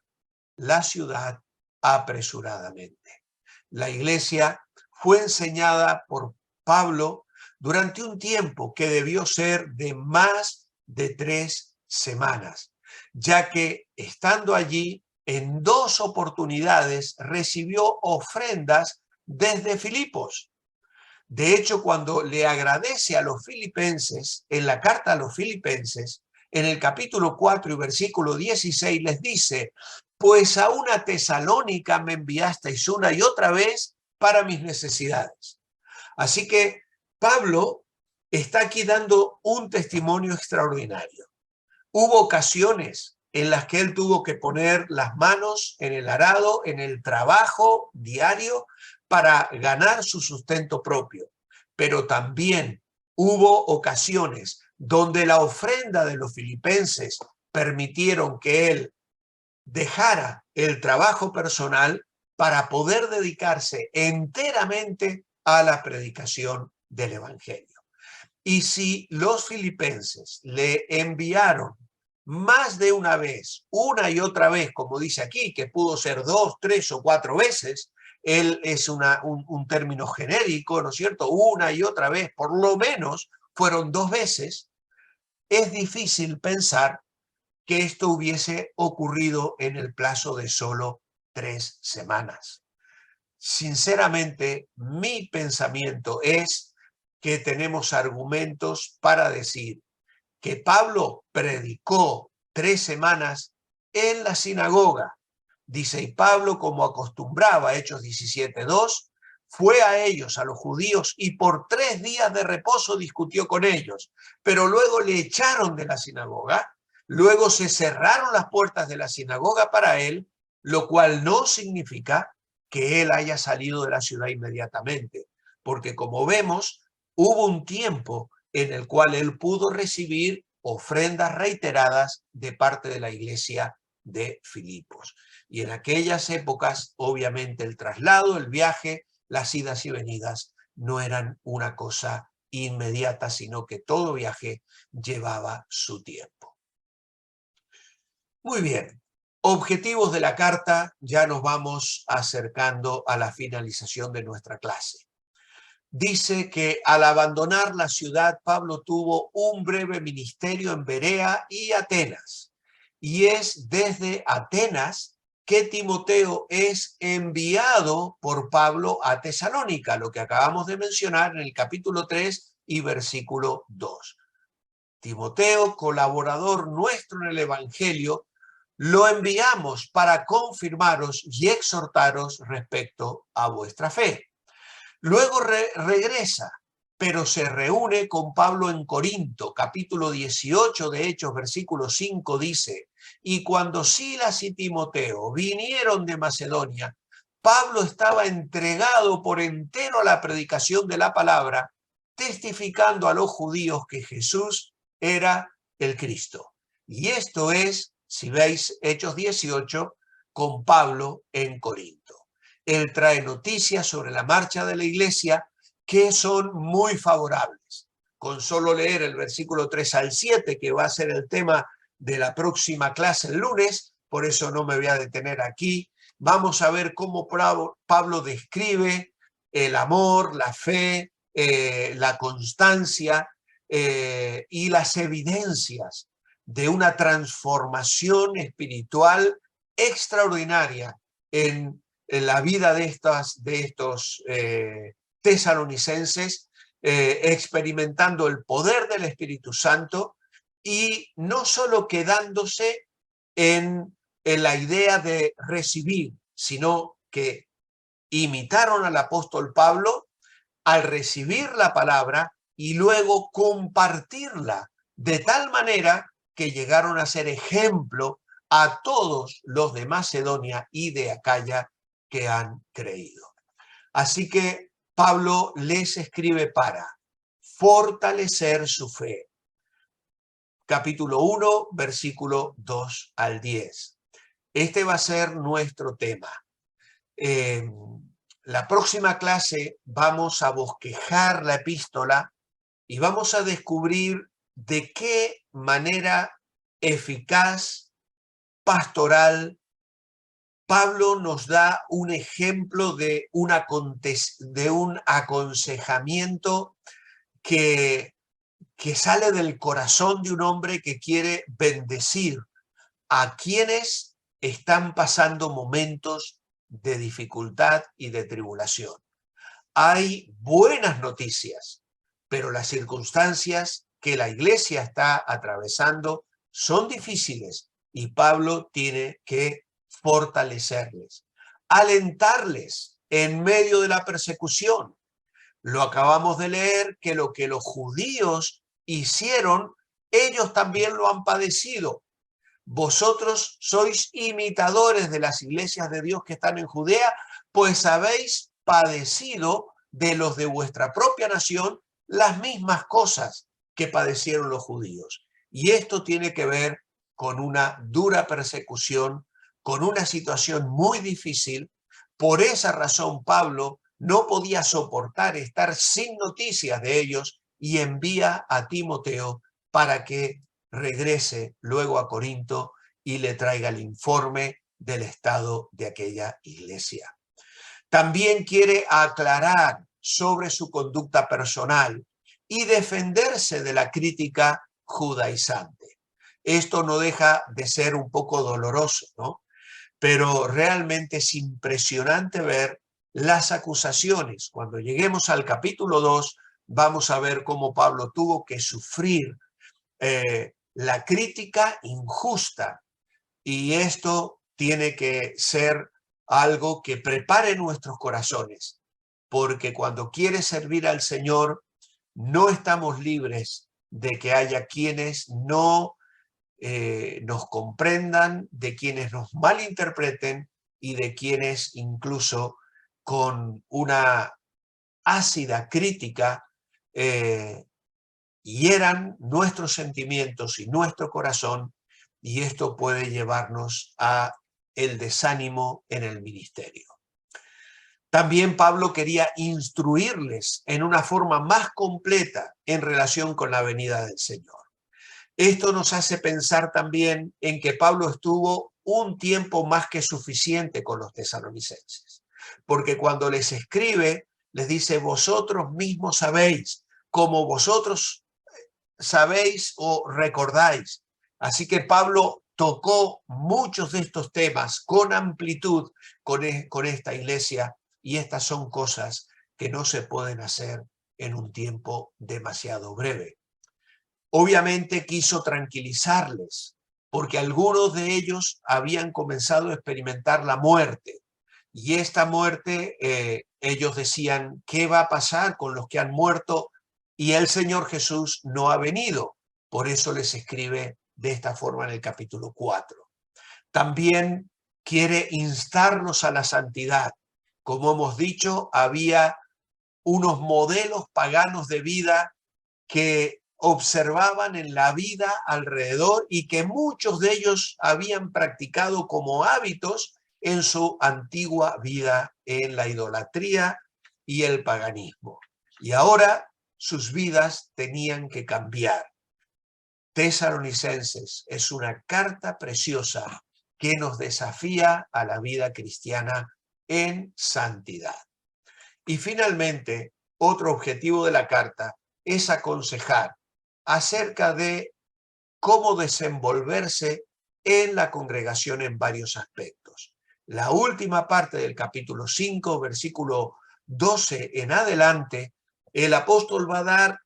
la ciudad apresuradamente. La iglesia fue enseñada por Pablo durante un tiempo que debió ser de más de 3 semanas, ya que estando allí en 2 oportunidades recibió ofrendas desde Filipos. De hecho, cuando le agradece a los filipenses, en la carta a los filipenses, en el capítulo 4 y versículo 16 les dice: pues a una Tesalónica me enviasteis una y otra vez para mis necesidades. Así que Pablo está aquí dando un testimonio extraordinario. Hubo ocasiones en las que él tuvo que poner las manos en el arado, en el trabajo diario, para ganar su sustento propio. Pero también hubo ocasiones donde la ofrenda de los filipenses permitieron que él dejara el trabajo personal para poder dedicarse enteramente a la predicación del evangelio. Y si los filipenses le enviaron más de una vez, una y otra vez, como dice aquí, que pudo ser 2, 3 o 4 veces, él es un término genérico, ¿no es cierto? Una y otra vez, por lo menos fueron 2 veces, es difícil pensar que esto hubiese ocurrido en el plazo de solo 3 semanas. Sinceramente, mi pensamiento es que tenemos argumentos para decir que Pablo predicó 3 semanas en la sinagoga. Dice, y Pablo, como acostumbraba, Hechos 17:2, fue a ellos, a los judíos, y por 3 días de reposo discutió con ellos, pero luego le echaron de la sinagoga, luego se cerraron las puertas de la sinagoga para él, lo cual no significa que él haya salido de la ciudad inmediatamente, porque como vemos, hubo un tiempo en el cual él pudo recibir ofrendas reiteradas de parte de la iglesia de Filipos. Y en aquellas épocas, obviamente, el traslado, el viaje, las idas y venidas no eran una cosa inmediata, sino que todo viaje llevaba su tiempo. Muy bien, objetivos de la carta, ya nos vamos acercando a la finalización de nuestra clase. Dice que al abandonar la ciudad, Pablo tuvo un breve ministerio en Berea y Atenas. Y es desde Atenas que Timoteo es enviado por Pablo a Tesalónica, lo que acabamos de mencionar en el capítulo 3 y versículo 2. Timoteo, colaborador nuestro en el Evangelio, lo enviamos para confirmaros y exhortaros respecto a vuestra fe. Luego regresa, pero se reúne con Pablo en Corinto. Capítulo 18 de Hechos, versículo 5 dice, y cuando Silas y Timoteo vinieron de Macedonia, Pablo estaba entregado por entero a la predicación de la palabra, testificando a los judíos que Jesús era el Cristo. Y esto es, si veis Hechos 18, con Pablo en Corinto. Él trae noticias sobre la marcha de la iglesia que son muy favorables. Con solo leer el versículo 3 al 7, que va a ser el tema de la próxima clase el lunes, por eso no me voy a detener aquí, vamos a ver cómo Pablo describe el amor, la fe, la constancia y las evidencias de una transformación espiritual extraordinaria en la vida de estos tesalonicenses, experimentando el poder del Espíritu Santo y no solo quedándose en la idea de recibir, sino que imitaron al apóstol Pablo al recibir la palabra y luego compartirla de tal manera que llegaron a ser ejemplo a todos los de Macedonia y de Acaya que han creído. Así que Pablo les escribe para fortalecer su fe. Capítulo 1, versículo 2 al 10. Este va a ser nuestro tema. La próxima clase vamos a bosquejar la epístola y vamos a descubrir de qué manera eficaz, pastoral, Pablo nos da un ejemplo de un aconsejamiento que sale del corazón de un hombre que quiere bendecir a quienes están pasando momentos de dificultad y de tribulación. Hay buenas noticias, pero las circunstancias que la iglesia está atravesando son difíciles y Pablo tiene que fortalecerles, alentarles en medio de la persecución. Lo acabamos de leer, que lo que los judíos hicieron, ellos también lo han padecido. Vosotros sois imitadores de las iglesias de Dios que están en Judea, pues habéis padecido de los de vuestra propia nación las mismas cosas que padecieron los judíos. Y esto tiene que ver con una dura persecución, con una situación muy difícil. Por esa razón, Pablo no podía soportar estar sin noticias de ellos y envía a Timoteo para que regrese luego a Corinto y le traiga el informe del estado de aquella iglesia. También quiere aclarar sobre su conducta personal y defenderse de la crítica judaizante. Esto no deja de ser un poco doloroso, ¿no? Pero realmente es impresionante ver las acusaciones. Cuando lleguemos al capítulo 2, vamos a ver cómo Pablo tuvo que sufrir la crítica injusta, y esto tiene que ser algo que prepare nuestros corazones, porque cuando quieres servir al Señor, no estamos libres de que haya quienes no nos comprendan, de quienes nos malinterpreten y de quienes incluso con una ácida crítica hieran nuestros sentimientos y nuestro corazón, y esto puede llevarnos a el desánimo en el ministerio. También Pablo quería instruirles en una forma más completa en relación con la venida del Señor. Esto nos hace pensar también en que Pablo estuvo un tiempo más que suficiente con los tesalonicenses, porque cuando les escribe, les dice: vosotros mismos sabéis, como vosotros sabéis o recordáis. Así que Pablo tocó muchos de estos temas con amplitud con esta iglesia, y estas son cosas que no se pueden hacer en un tiempo demasiado breve. Obviamente quiso tranquilizarles, porque algunos de ellos habían comenzado a experimentar la muerte, y esta muerte, ellos decían: ¿qué va a pasar con los que han muerto? Y el Señor Jesús no ha venido. Por eso les escribe de esta forma en el capítulo 4. También quiere instarnos a la santidad. Como hemos dicho, había unos modelos paganos de vida que observaban en la vida alrededor y que muchos de ellos habían practicado como hábitos en su antigua vida en la idolatría y el paganismo. Y ahora sus vidas tenían que cambiar. Tesalonicenses es una carta preciosa que nos desafía a la vida cristiana en santidad. Y finalmente, otro objetivo de la carta es aconsejar acerca de cómo desenvolverse en la congregación en varios aspectos. La última parte del capítulo 5, versículo 12 en adelante, el apóstol va a dar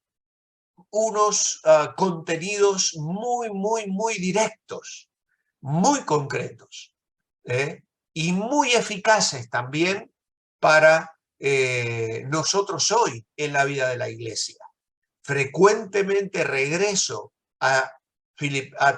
unos contenidos muy directos, muy concretos, y muy eficaces también para nosotros hoy en la vida de la iglesia. Frecuentemente regreso a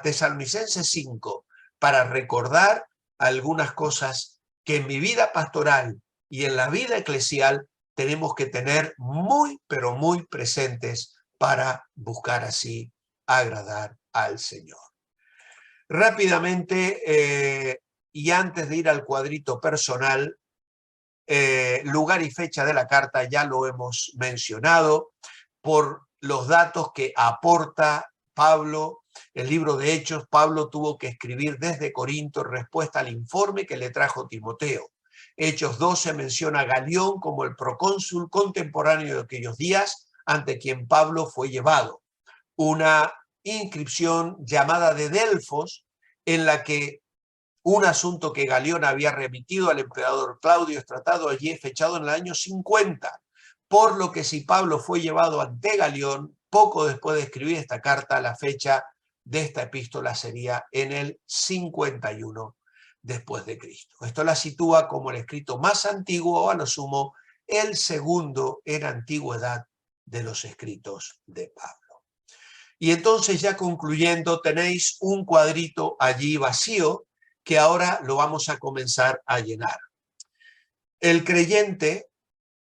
Tesalonicenses 5 para recordar algunas cosas que en mi vida pastoral y en la vida eclesial tenemos que tener muy, pero muy presentes para buscar así agradar al Señor. Rápidamente, y antes de ir al cuadrito personal, lugar y fecha de la carta ya lo hemos mencionado por los datos que aporta Pablo el libro de Hechos, Pablo tuvo que escribir desde Corinto en respuesta al informe que le trajo Timoteo. Hechos 12 menciona a Galión como el procónsul contemporáneo de aquellos días, ante quien Pablo fue llevado. Una inscripción llamada de Delfos, en la que un asunto que Galión había remitido al emperador Claudio es tratado allí, es fechado en el año 50, por lo que si Pablo fue llevado ante Galión, poco después de escribir esta carta, la fecha de esta epístola sería en el 51 después de Cristo. Esto la sitúa como el escrito más antiguo, o a lo sumo, el segundo en antigüedad de los escritos de Pablo. Y entonces, ya concluyendo, tenéis un cuadrito allí vacío que ahora lo vamos a comenzar a llenar. El creyente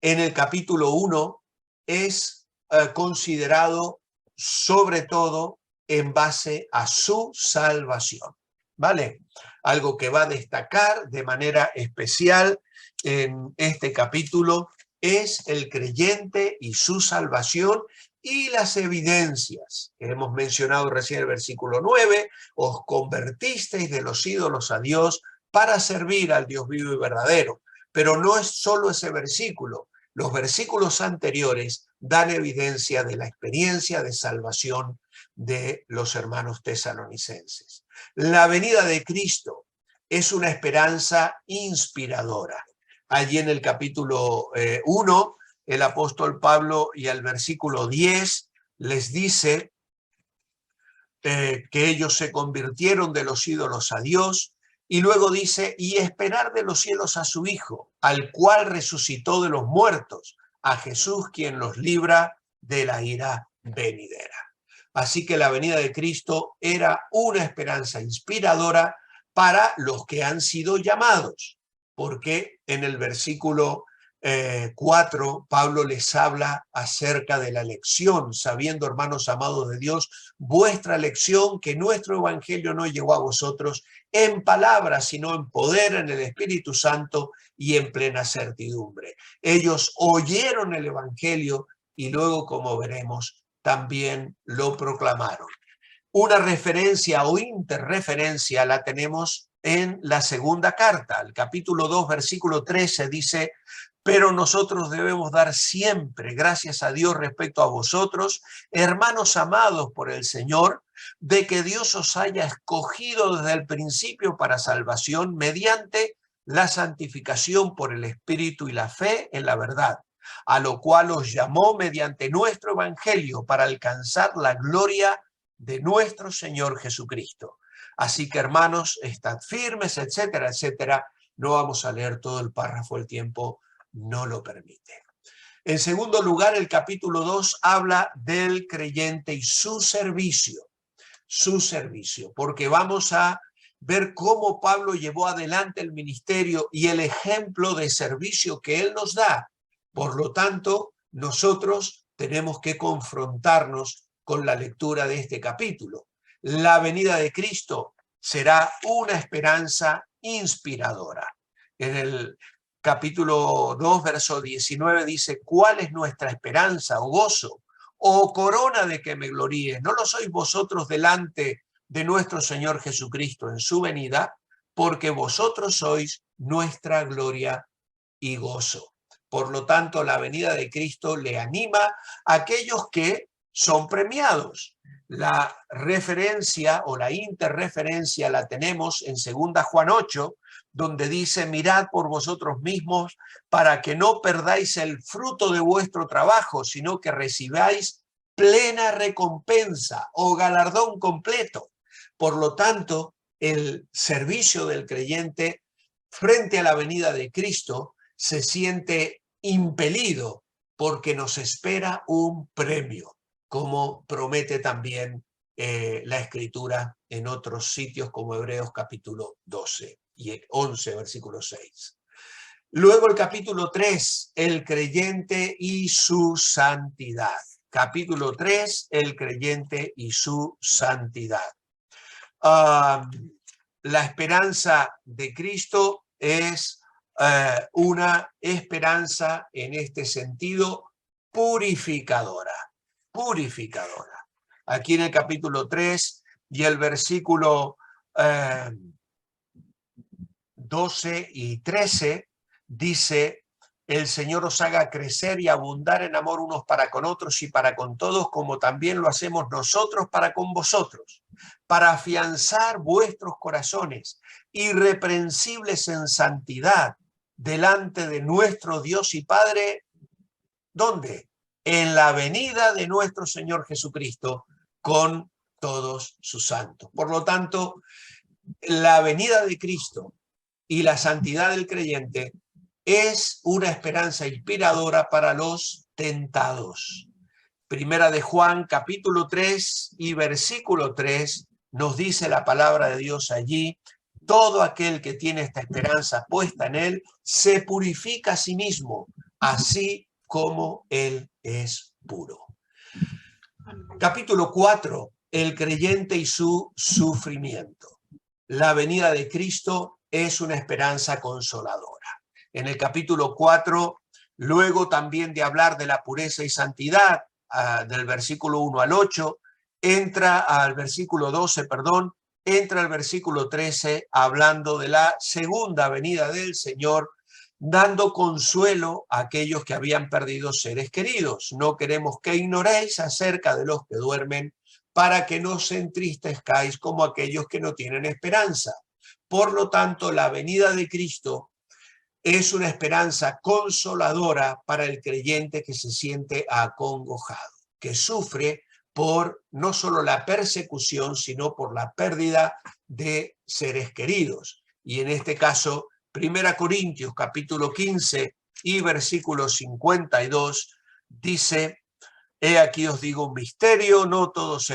en el capítulo 1 es considerado sobre todo en base a su salvación, ¿vale? Algo que va a destacar de manera especial en este capítulo es el creyente y su salvación y las evidencias que hemos mencionado recién en el versículo 9, os convertisteis de los ídolos a Dios para servir al Dios vivo y verdadero. Pero no es solo ese versículo. Los versículos anteriores dan evidencia de la experiencia de salvación de los hermanos tesalonicenses. La venida de Cristo es una esperanza inspiradora. Allí en el capítulo 1, el apóstol Pablo, y al versículo 10, les dice que ellos se convirtieron de los ídolos a Dios, y luego dice, y esperar de los cielos a su Hijo, al cual resucitó de los muertos, a Jesús, quien los libra de la ira venidera. Así que la venida de Cristo era una esperanza inspiradora para los que han sido llamados, porque en el versículo 4, Pablo les habla acerca de la elección, sabiendo, hermanos amados de Dios, vuestra elección, que nuestro evangelio no llegó a vosotros en palabras, sino en poder, en el Espíritu Santo y en plena certidumbre. Ellos oyeron el evangelio y luego, como veremos, también lo proclamaron. Una referencia o interreferencia la tenemos en la segunda carta. El capítulo 2, versículo 13 dice, pero nosotros debemos dar siempre gracias a Dios respecto a vosotros, hermanos amados por el Señor, de que Dios os haya escogido desde el principio para salvación mediante la santificación por el Espíritu y la fe en la verdad, a lo cual os llamó mediante nuestro evangelio para alcanzar la gloria de nuestro Señor Jesucristo. Así que, hermanos, estad firmes, etcétera, etcétera. No vamos a leer todo el párrafo, el tiempo no lo permite. En segundo lugar, el capítulo 2 habla del creyente y su servicio, porque vamos a ver cómo Pablo llevó adelante el ministerio y el ejemplo de servicio que él nos da. Por lo tanto, nosotros tenemos que confrontarnos con la lectura de este capítulo. La venida de Cristo será una esperanza inspiradora. En el capítulo 2, verso 19 dice, ¿cuál es nuestra esperanza o gozo o corona de que me gloríe? ¿No lo sois vosotros delante de nuestro Señor Jesucristo en su venida? Porque vosotros sois nuestra gloria y gozo. Por lo tanto, la venida de Cristo le anima a aquellos que son premiados. La referencia o la interreferencia la tenemos en 2 Juan 8, donde dice, mirad por vosotros mismos para que no perdáis el fruto de vuestro trabajo, sino que recibáis plena recompensa o galardón completo. Por lo tanto, el servicio del creyente frente a la venida de Cristo se siente impelido porque nos espera un premio, como promete también la Escritura en otros sitios como Hebreos capítulo 12 y 11, versículo 6. Luego el capítulo 3, el creyente y su santidad. Capítulo 3, el creyente y su santidad. La esperanza de Cristo es una esperanza en este sentido purificadora. Aquí en el capítulo 3 y el versículo 12 y 13 dice: el Señor os haga crecer y abundar en amor unos para con otros y para con todos, como también lo hacemos nosotros para con vosotros, para afianzar vuestros corazones irreprensibles en santidad delante de nuestro Dios y Padre. ¿Dónde? En la venida de nuestro Señor Jesucristo con todos sus santos. Por lo tanto, la venida de Cristo y la santidad del creyente es una esperanza inspiradora para los tentados. Primera de Juan, capítulo 3 y versículo 3, nos dice la palabra de Dios allí: todo aquel que tiene esta esperanza puesta en él se purifica a sí mismo, así como él es puro. Capítulo 4, el creyente y su sufrimiento. La venida de Cristo es una esperanza consoladora. En el capítulo 4, luego también de hablar de la pureza y santidad, del versículo 1 al 8, entra al versículo 12, entra al versículo 13 hablando de la segunda venida del Señor, dando consuelo a aquellos que habían perdido seres queridos. No queremos que ignoréis acerca de los que duermen, para que no os entristezcáis como aquellos que no tienen esperanza. Por lo tanto, la venida de Cristo es una esperanza consoladora para el creyente que se siente acongojado, que sufre por no solo la persecución, sino por la pérdida de seres queridos. Y en este caso, 1 Corintios capítulo 15 y versículo 52 dice: he aquí os digo un misterio, no todos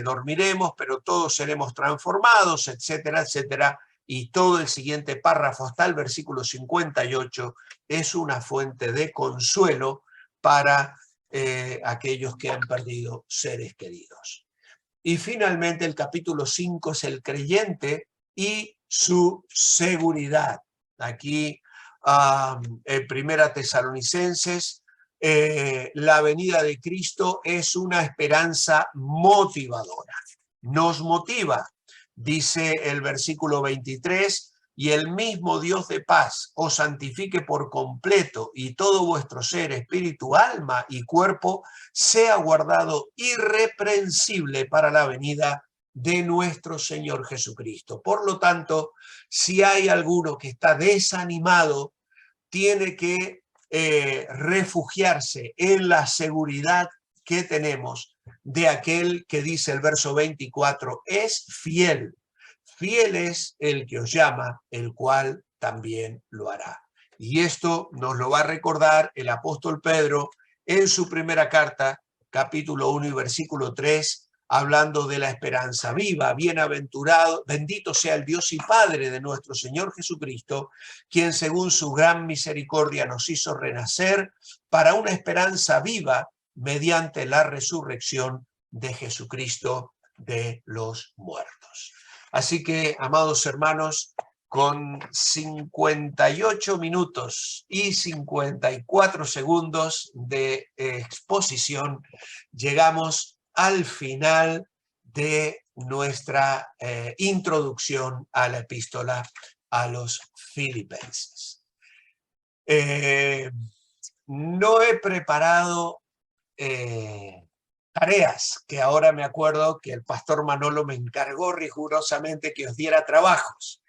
dormiremos, pero todos seremos transformados, etcétera, etcétera. Y todo el siguiente párrafo hasta el versículo 58 es una fuente de consuelo para aquellos que han perdido seres queridos. Y finalmente el capítulo 5 es el creyente y su seguridad. Aquí en Primera Tesalonicenses, la venida de Cristo es una esperanza motivadora. Nos motiva, dice el versículo 23, y el mismo Dios de paz os santifique por completo, y todo vuestro ser, espíritu, alma y cuerpo sea guardado irreprensible para la venida de nuestro Señor Jesucristo. Por lo tanto, si hay alguno que está desanimado, tiene que refugiarse en la seguridad que tenemos de aquel que dice el verso 24, es fiel. Fiel es el que os llama, el cual también lo hará. Y esto nos lo va a recordar el apóstol Pedro en su primera carta, capítulo 1 y versículo 3, hablando de la esperanza viva. Bienaventurado, bendito sea el Dios y Padre de nuestro Señor Jesucristo, quien según su gran misericordia nos hizo renacer para una esperanza viva mediante la resurrección de Jesucristo de los muertos. Así que, amados hermanos, con 58 minutos y 54 segundos de exposición, llegamos al final de nuestra introducción a la epístola a los Filipenses. No he preparado tareas, que ahora me acuerdo que el pastor Manolo me encargó rigurosamente que os diera trabajos.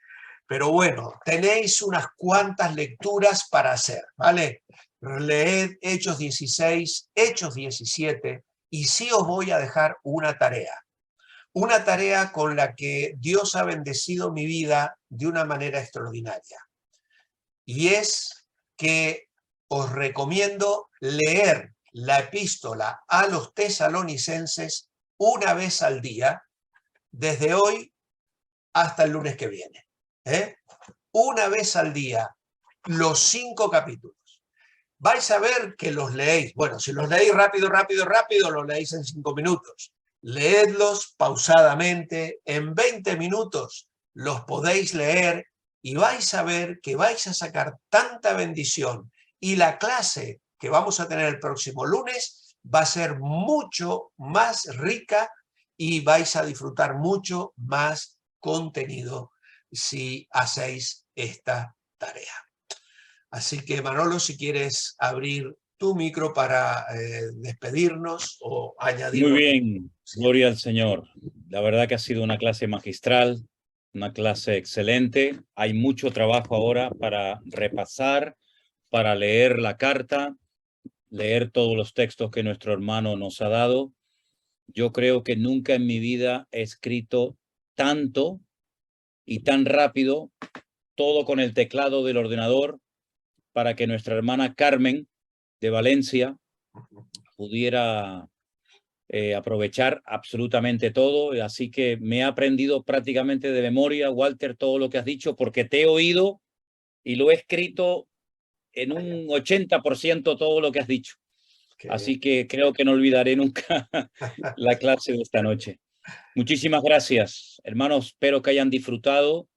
Pero bueno, tenéis unas cuantas lecturas para hacer, ¿vale? Leed Hechos 16, Hechos 17, y sí os voy a dejar una tarea con la que Dios ha bendecido mi vida de una manera extraordinaria. Y es que os recomiendo leer la epístola a los tesalonicenses una vez al día, desde hoy hasta el lunes que viene. Una vez al día, los 5 capítulos. Vais a ver que los leéis. Bueno, si los leéis rápido, los leéis en 5 minutos. Leedlos pausadamente, en 20 minutos los podéis leer y vais a ver que vais a sacar tanta bendición. Y la clase que vamos a tener el próximo lunes va a ser mucho más rica y vais a disfrutar mucho más contenido si hacéis esta tarea. Así que Manolo, si quieres abrir tu micro para despedirnos o añadir Muy lo que bien, gloria al Señor. La verdad que ha sido una clase magistral, una clase excelente. Hay mucho trabajo ahora para repasar, para leer la carta, leer todos los textos que nuestro hermano nos ha dado. Yo creo que nunca en mi vida he escrito tanto y tan rápido, todo con el teclado del ordenador, para que nuestra hermana Carmen de Valencia pudiera aprovechar absolutamente todo. Así que me he aprendido prácticamente de memoria, Walter, todo lo que has dicho, porque te he oído y lo he escrito en un 80% todo lo que has dicho. Así que creo que no olvidaré nunca la clase de esta noche. Muchísimas gracias, hermanos. Espero que hayan disfrutado.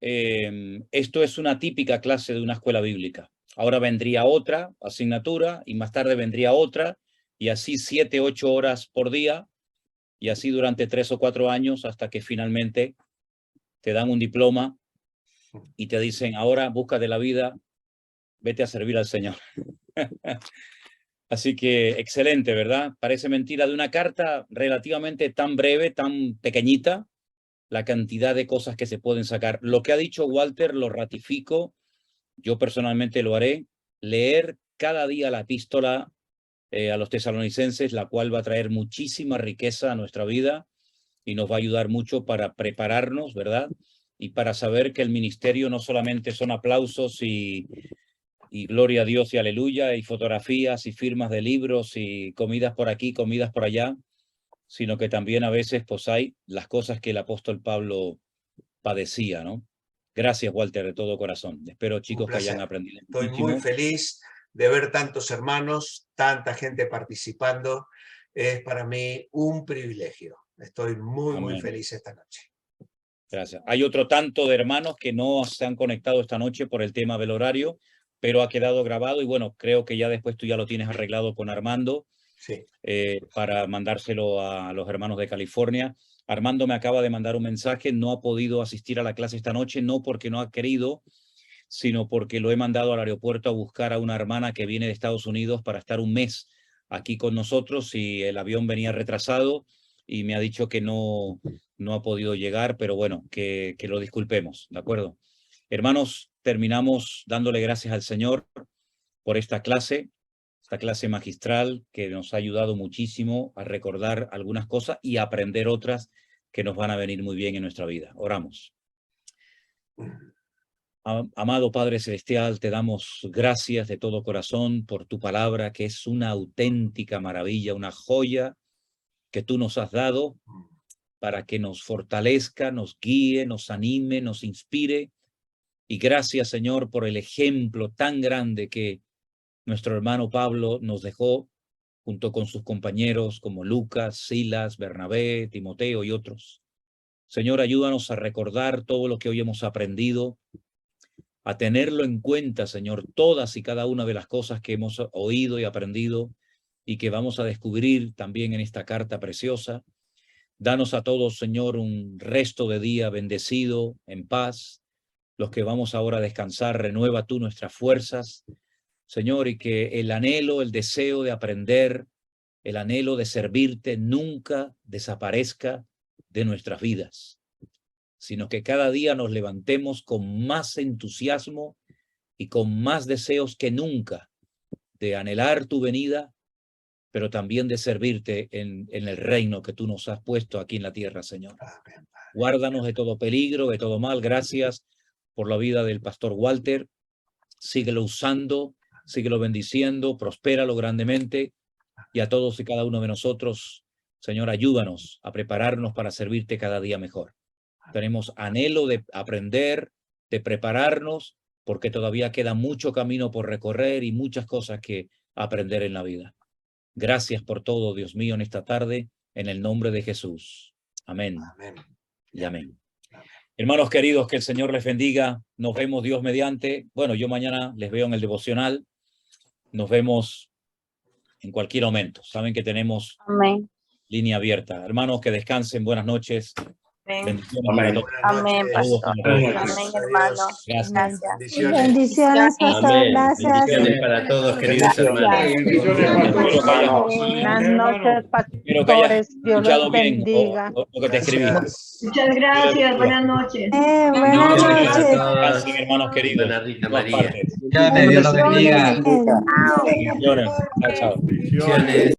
Esto es una típica clase de una escuela bíblica. Ahora vendría otra asignatura y más tarde vendría otra, y así 7, 8 horas por día, y así durante 3 o 4 años hasta que finalmente te dan un diploma y te dicen, ahora busca de la vida, vete a servir al Señor. Así que excelente, ¿verdad? Parece mentira de una carta relativamente tan breve, tan pequeñita, la cantidad de cosas que se pueden sacar. Lo que ha dicho Walter lo ratifico, yo personalmente lo haré, leer cada día la epístola a los tesalonicenses, la cual va a traer muchísima riqueza a nuestra vida y nos va a ayudar mucho para prepararnos, ¿verdad? Y para saber que el ministerio no solamente son aplausos y gloria a Dios y aleluya, y fotografías y firmas de libros y comidas por aquí, comidas por allá, sino que también a veces pues hay las cosas que el apóstol Pablo padecía, ¿no? Gracias, Walter, de todo corazón. Espero, chicos, que hayan aprendido Estoy muy muchísimo. feliz de ver tantos hermanos, tanta gente participando. Es para mí un privilegio. Estoy muy Amén. feliz esta noche. Gracias. Hay otro tanto de hermanos que no se han conectado esta noche por el tema del horario, pero ha quedado grabado y bueno, creo que ya después tú ya lo tienes arreglado con Armando. Sí. Para mandárselo a los hermanos de California. Armando me acaba de mandar un mensaje, no ha podido asistir a la clase esta noche, no porque no ha querido, sino porque lo he mandado al aeropuerto a buscar a una hermana que viene de Estados Unidos para estar un mes aquí con nosotros, y el avión venía retrasado y me ha dicho que no ha podido llegar, pero bueno, que lo disculpemos, ¿de acuerdo? Hermanos, terminamos dándole gracias al Señor por esta clase magistral que nos ha ayudado muchísimo a recordar algunas cosas y a aprender otras que nos van a venir muy bien en nuestra vida. Oramos. Amado Padre Celestial, te damos gracias de todo corazón por tu palabra, que es una auténtica maravilla, una joya que tú nos has dado para que nos fortalezca, nos guíe, nos anime, nos inspire. Y gracias, Señor, por el ejemplo tan grande que nuestro hermano Pablo nos dejó junto con sus compañeros como Lucas, Silas, Bernabé, Timoteo y otros. Señor, ayúdanos a recordar todo lo que hoy hemos aprendido, a tenerlo en cuenta, Señor, todas y cada una de las cosas que hemos oído y aprendido y que vamos a descubrir también en esta carta preciosa. Danos a todos, Señor, un resto de día bendecido, en paz. Los que vamos ahora a descansar, renueva tú nuestras fuerzas, Señor, y que el anhelo, el deseo de aprender, el anhelo de servirte nunca desaparezca de nuestras vidas, sino que cada día nos levantemos con más entusiasmo y con más deseos que nunca de anhelar tu venida, pero también de servirte en el reino que tú nos has puesto aquí en la tierra, Señor. Guárdanos de todo peligro, de todo mal. Gracias por la vida del pastor Walter. Síguelo usando, síguelo bendiciendo, prospéralo grandemente. Y a todos y cada uno de nosotros, Señor, ayúdanos a prepararnos para servirte cada día mejor. Tenemos anhelo de aprender, de prepararnos, porque todavía queda mucho camino por recorrer y muchas cosas que aprender en la vida. Gracias por todo, Dios mío, en esta tarde, en el nombre de Jesús. Amén. Amén. Y amén. Hermanos queridos, que el Señor les bendiga. Nos vemos Dios mediante. Bueno, yo mañana les veo en el devocional. Nos vemos en cualquier momento. Saben que tenemos Amén. línea abierta. Hermanos, que descansen, buenas noches. Bendiciones para todos. Amén, Saludos pastor. para todos. Amén, hermano. Gracias. Gracias. Bendiciones, pastor. Amén. Gracias. Bendiciones para todos, queridos hermanos. Buenas noches, Espero que hayas pastores. Dios escuchado los bien bendiga. lo que te escribí. Muchas gracias, buenas noches. Buenas noches. Descansen, hermanos queridos. Hermana Rita En todas María. partes. Dios los bendiga. Bendiciones. Chao, chao. Bendiciones.